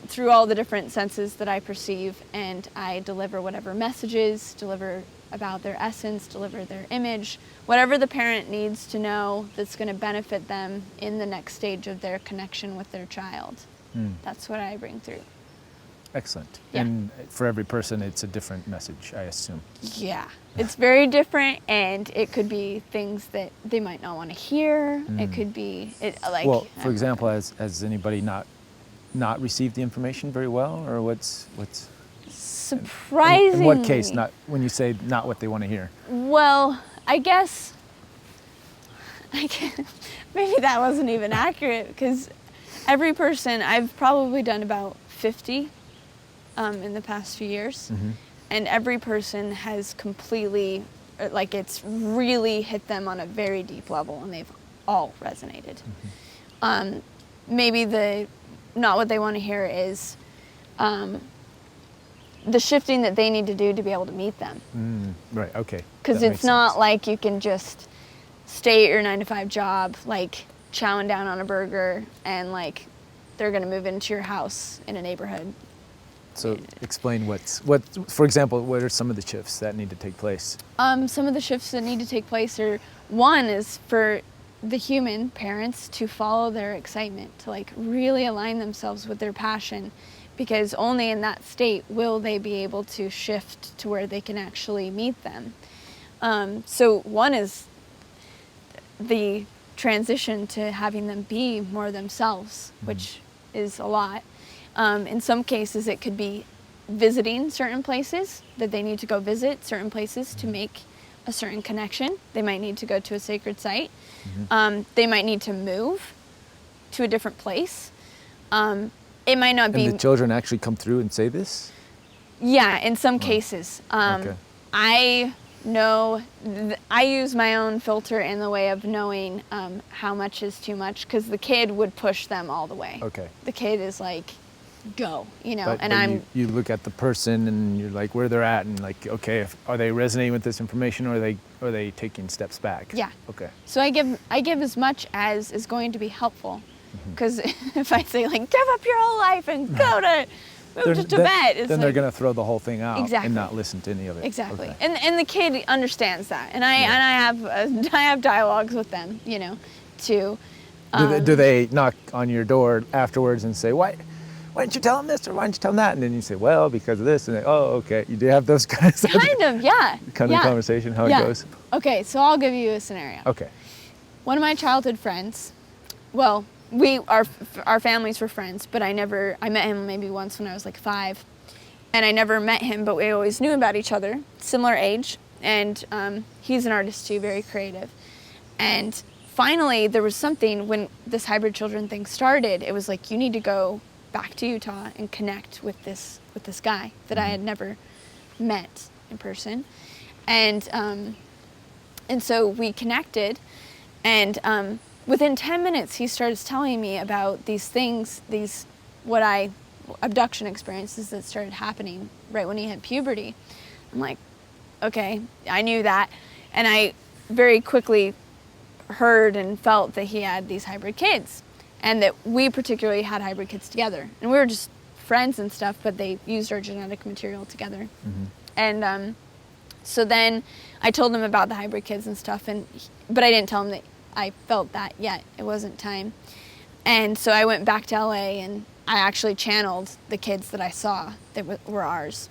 through all the different senses that I perceive, and I deliver whatever messages, deliver about their essence, deliver their image, whatever the parent needs to know that's going to benefit them in the next stage of their connection with their child. That's what I bring through. Excellent. Yeah. And for every person, it's a different message, I assume. Yeah, it's very different, and it could be things that they might not want to hear. It could be Well, for example, has anybody not received the information very well, or what's surprisingly. in what case? Not when you say not what they want to hear. Well, I guess maybe that wasn't even accurate, because every person, I've probably done about 50 in the past few years, and every person has completely, like, it's really hit them on a very deep level, and they've all resonated. Maybe not what they want to hear is the shifting that they need to do to be able to meet them. Right, okay. Because it's not like you can just stay at your 9-to-5 job, like chowing down on a burger, and like they're going to move into your house in a neighborhood. So explain for example, what are some of the shifts that need to take place? Some of the shifts that need to take place are, one is for the human parents to follow their excitement, to like really align themselves with their passion, because only in that state will they be able to shift to where they can actually meet them. So one is the transition to having them be more themselves, which is a lot. In some cases, it could be visiting certain places that they need to go visit, certain places to make a certain connection. They might need to go to a sacred site. They might need to move to a different place. It might not be... And the children actually come through and say this? Yeah, in some cases. Okay. I know, I use my own filter in the way of knowing how much is too much, because the kid would push them all the way. Okay. The kid is like, go, But you look at the person and you're like where they're at, and like, okay, are they resonating with this information, or are they taking steps back? Yeah. Okay. So I give as much as is going to be helpful, because if I say like give up your whole life and go to move to Tibet, it's then they're going to throw the whole thing out Exactly. and not listen to any of it. Exactly. Okay. And the kid understands that, and I have dialogues with them, to. Do they knock on your door afterwards and say, why didn't you tell them this, or why didn't you tell them that? And then you say, well, because of this, and they, oh, okay. You do have those kinds of Kind of, yeah. kind of conversation, how it goes. Okay, so I'll give you a scenario. Okay. One of my childhood friends, well, our families were friends, but I met him maybe once when I was like 5, and I never met him, but we always knew about each other, similar age, and he's an artist too, very creative. And finally, there was something when this hybrid children thing started. It was like, you need to go back to Utah and connect with this guy that I had never met in person, and so we connected, and within 10 minutes he started telling me about these things, abduction experiences that started happening right when he hit puberty. I'm like, okay, I knew that, and I very quickly heard and felt that he had these hybrid kids, and that we particularly had hybrid kids together, and we were just friends and stuff, but they used our genetic material together. And so then I told him about the hybrid kids and stuff, but I didn't tell him that I felt that yet. It wasn't time. And so I went back to LA, and I actually channeled the kids that I saw that were ours.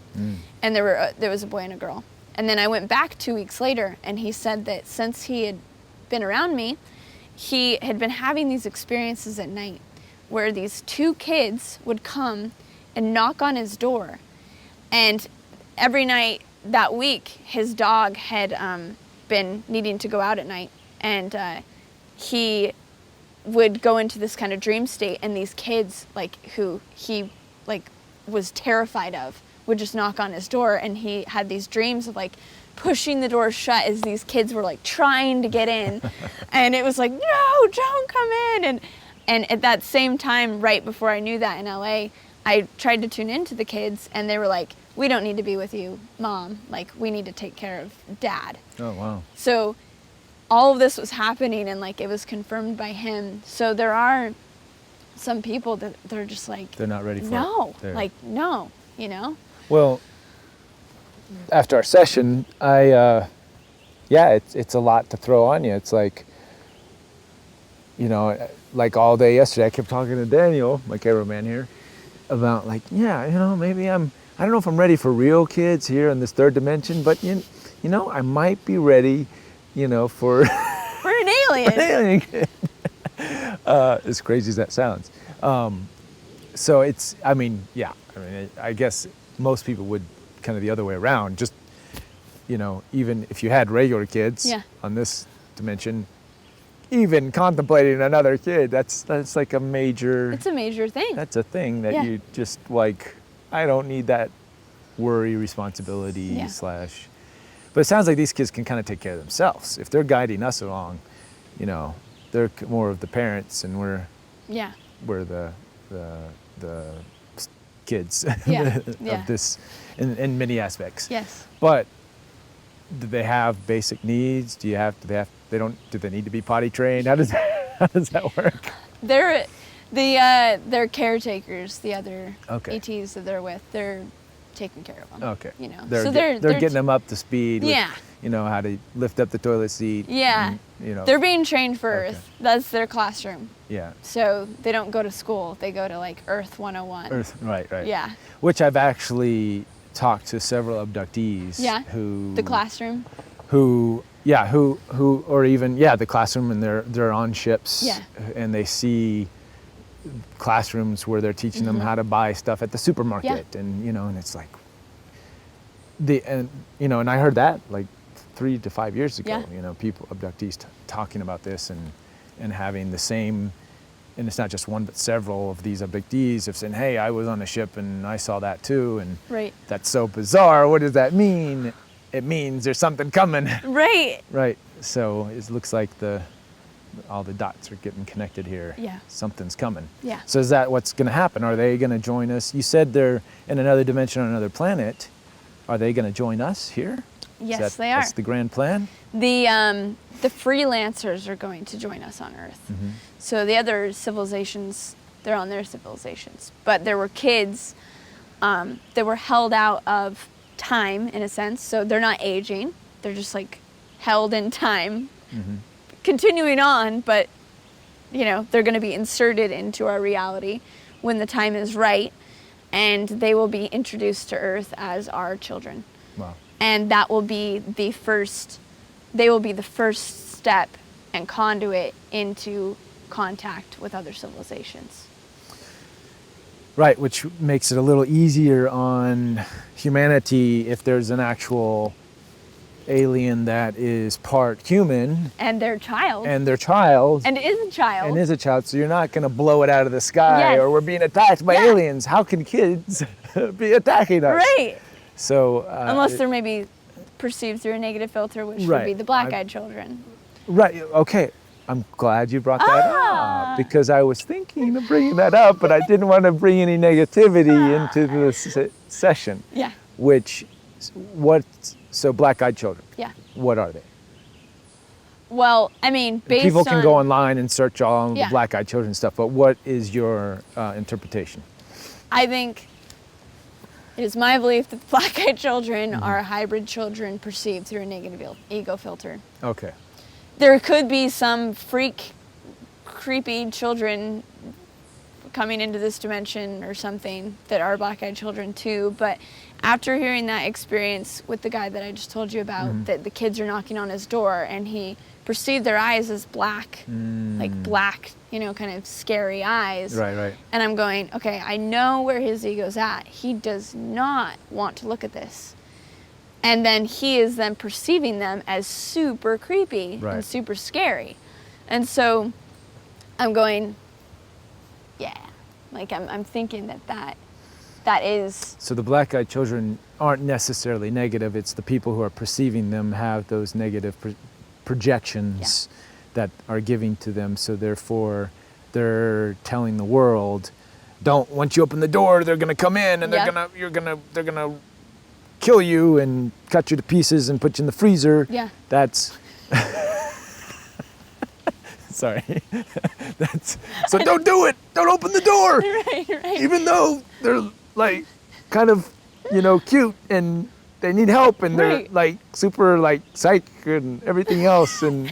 And there was a boy and a girl. And then I went back 2 weeks later, and he said that since he had been around me, he had been having these experiences at night where these 2 kids would come and knock on his door. And every night that week, his dog had been needing to go out at night. And he would go into this kind of dream state, and these kids, who he was terrified of, would just knock on his door, and he had these dreams of pushing the door shut as these kids were trying to get in. And it was like, no, don't come in. And at that same time, right before I knew that in LA, I tried to tune into the kids, and they were like, we don't need to be with you, Mom. We need to take care of Dad. Oh, wow. So all of this was happening, and it was confirmed by him. So there are some people that they're just they're not ready for no, it. no, Well, after our session, it's a lot to throw on you. It's like, like all day yesterday, I kept talking to Daniel, my cameraman here, about like, maybe I don't know if I'm ready for real kids here in this third dimension, but I might be ready, for an alien. an alien kid. As crazy as that sounds. So I guess most people would kind of the other way around. Just, even if you had regular kids on this dimension, even contemplating another kid, that's like a major... It's a major thing. That's a thing that you just like, I don't need that worry, responsibility, / But it sounds like these kids can kind of take care of themselves. If they're guiding us along, they're more of the parents and we're the kids of this in many aspects. Yes. But do they have basic needs? Do they need to be potty trained? How does that work? They're caretakers, the other ETs that they're with. They're taking care of them. Okay. They're getting them up to speed with, Yeah. How to lift up the toilet seat. Yeah. and, They're being trained for Okay. Earth. That's their classroom. Yeah. So they don't go to school. They go to like Earth 101. Earth, right. Yeah. Which I've actually talked to several abductees who... The classroom. Or even the classroom, and they're on ships. Yeah. And they see classrooms where they're teaching them how to buy stuff at the supermarket, and and it's like and I heard that like 3 to 5 years ago. People, abductees, talking about this and having the same, and it's not just one but several of these abductees have said, hey, I was on a ship and I saw that too, and that's so bizarre. What does that mean? It means there's something coming. Right. So it looks like all the dots are getting connected here. Yeah. Something's coming. Yeah. So is that what's going to happen? Are they going to join us? You said they're in another dimension on another planet. Are they going to join us here? Yes, they are. That's the grand plan? The freelancers are going to join us on Earth. Mm-hmm. So the other civilizations, they're on their civilizations. But there were kids that were held out of time, in a sense. So they're not aging. They're just like held in time, continuing on, but they're going to be inserted into our reality when the time is right, and they will be introduced to Earth as our children. Wow. And that will be the first, they will be the first step and conduit into contact with other civilizations. Right, which makes it a little easier on humanity if there's an actual alien that is part human. And their child. And their child. And is a child. And is a child, so you're not going to blow it out of the sky or we're being attacked by aliens. How can kids be attacking us? Right. So unless they're maybe perceived through a negative filter, which would be the black-eyed children. Right, okay. I'm glad you brought that up, because I was thinking of bringing that up, but I didn't want to bring any negativity into the session. Yeah. So black-eyed children. Yeah. What are they? Well, I mean, People can go online and search all the Yeah. black-eyed children stuff, but what is your interpretation? I think it is my belief that black-eyed children are hybrid children perceived through a negative ego filter. Okay. There could be some creepy children coming into this dimension or something that are black-eyed children too, but after hearing that experience with the guy that I just told you about, that the kids are knocking on his door and he perceived their eyes as black, like black, kind of scary eyes. Right. And I'm going, okay, I know where his ego's at. He does not want to look at this. And then he is then perceiving them as super creepy and super scary. And so I'm going, like I'm thinking that is... So the black-eyed children aren't necessarily negative. It's the people who are perceiving them have those negative projections that are giving to them. So therefore, they're telling the world, once you open the door, they're going to come in and they're going to kill you and cut you to pieces and put you in the freezer. Yeah. That's... Sorry. So don't do it. Don't open the door. Right. Even though they're like kind of, cute and they need help, and they're Right. like super like psych and everything else, and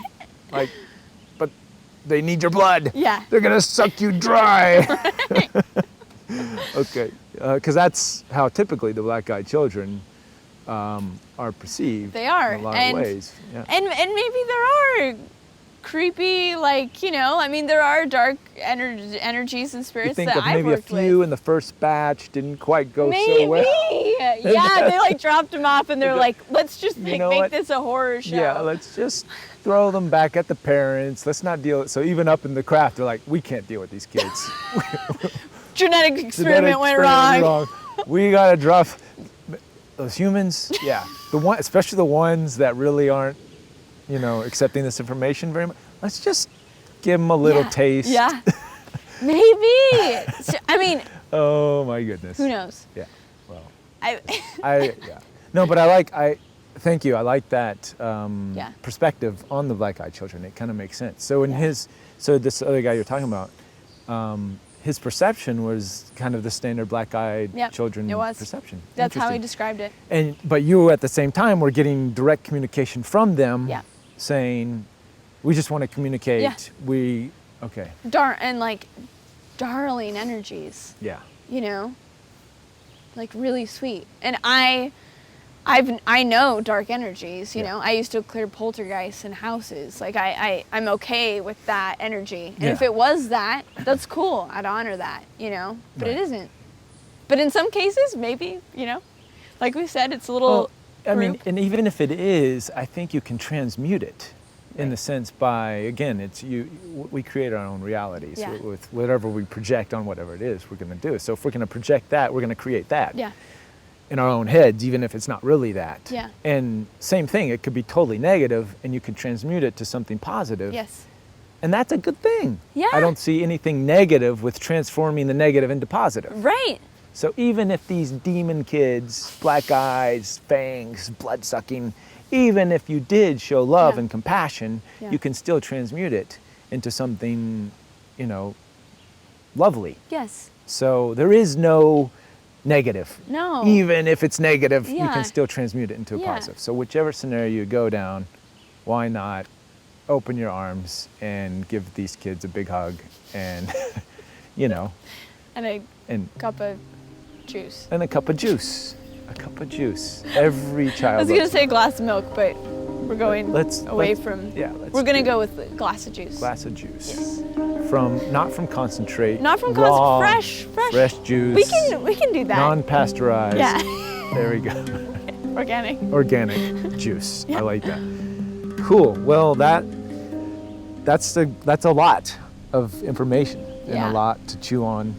like, but they need your blood. Yeah. They're gonna suck you dry. Okay, because that's how typically the black-eyed children are perceived. They are. In a lot And- of ways. Yeah. And maybe there are creepy, like, you know, I mean, there are dark energies and You spirits think that of I've maybe a worked few with. in the first batch didn't quite go Maybe. so well. Yeah, they like dropped them off and they're You like, let's just know make what? this a horror show. Yeah, let's just throw them back at the parents. Let's not deal. So even up in the craft, they're like, we can't deal with these kids. Genetic experiment Genetic went experiment wrong. We gotta drop those humans. Yeah, especially the ones that really aren't, you know, accepting this information very much. Let's just give them a little Yeah. taste. Yeah. Maybe. So, I mean, Oh my goodness. who knows? Yeah. Well, I yeah. No, but thank you. I like that Yeah. perspective on the black-eyed children. It kind of makes sense. So this other guy you're talking about, his perception was kind of the standard black-eyed Yep, children it was. perception. That's how he Interesting. described it. But you at the same time were getting direct communication from them, Yeah. saying, "We just want to communicate." Yeah. Okay. And like darling energies, Yeah. you know, like really sweet. And I know dark energies, you Yeah. know. I used to clear poltergeists in houses. Like I'm okay with that energy. And Yeah. if it was that, that's cool. I'd honor that, you know. But Right. it isn't. But in some cases, maybe, you know, like we said, it's a little. I mean, group. and even if it is, I think you can transmute it in Right. the sense by, again, we create our own realities Yeah. with whatever we project on whatever it is we're going to do. So if we're going to project that, we're going to create that Yeah. in our own heads, even if it's not really that. Yeah. And same thing, it could be totally negative and you could transmute it to something positive. Yes. And that's a good thing. Yeah. I don't see anything negative with transforming the negative into positive. Right. So even if these demon kids, black eyes, fangs, blood sucking, even if you did show love Yeah. and compassion, Yeah. you can still transmute it into something, you know, lovely. Yes. So there is no negative. No. Even if it's negative, you Yeah. can still transmute it into a Yeah. positive. So whichever scenario you go down, why not open your arms and give these kids a big hug and, you know, And a and cup of juice. a cup of juice. A cup of juice. Every child. I was gonna loves say a glass of milk, but we're going Let's- away let's- from. yeah, let's We're gonna do- go with a glass of juice. a glass of juice. Yes. Not from concentrate. Not from raw, fresh. Fresh juice. We can do that. Non-pasteurized. Yeah. There we go. Organic. Organic juice. I like that. Cool. Well, that's a lot of information and Yeah. a lot to chew on.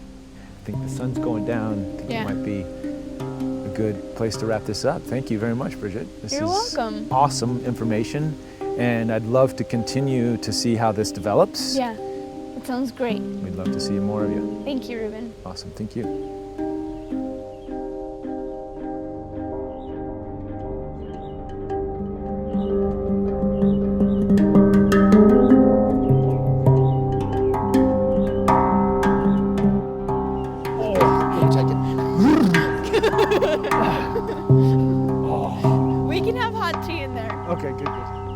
I think the sun's going down. I think Yeah. it might be a good place to wrap this up. Thank you very much, Bridget. This You're is welcome. awesome information, and I'd love to continue to see how this develops. Yeah. That sounds great. We'd love to see more of you. Thank you, Reuben. Awesome. Thank you. We can have hot tea in there. Okay, good.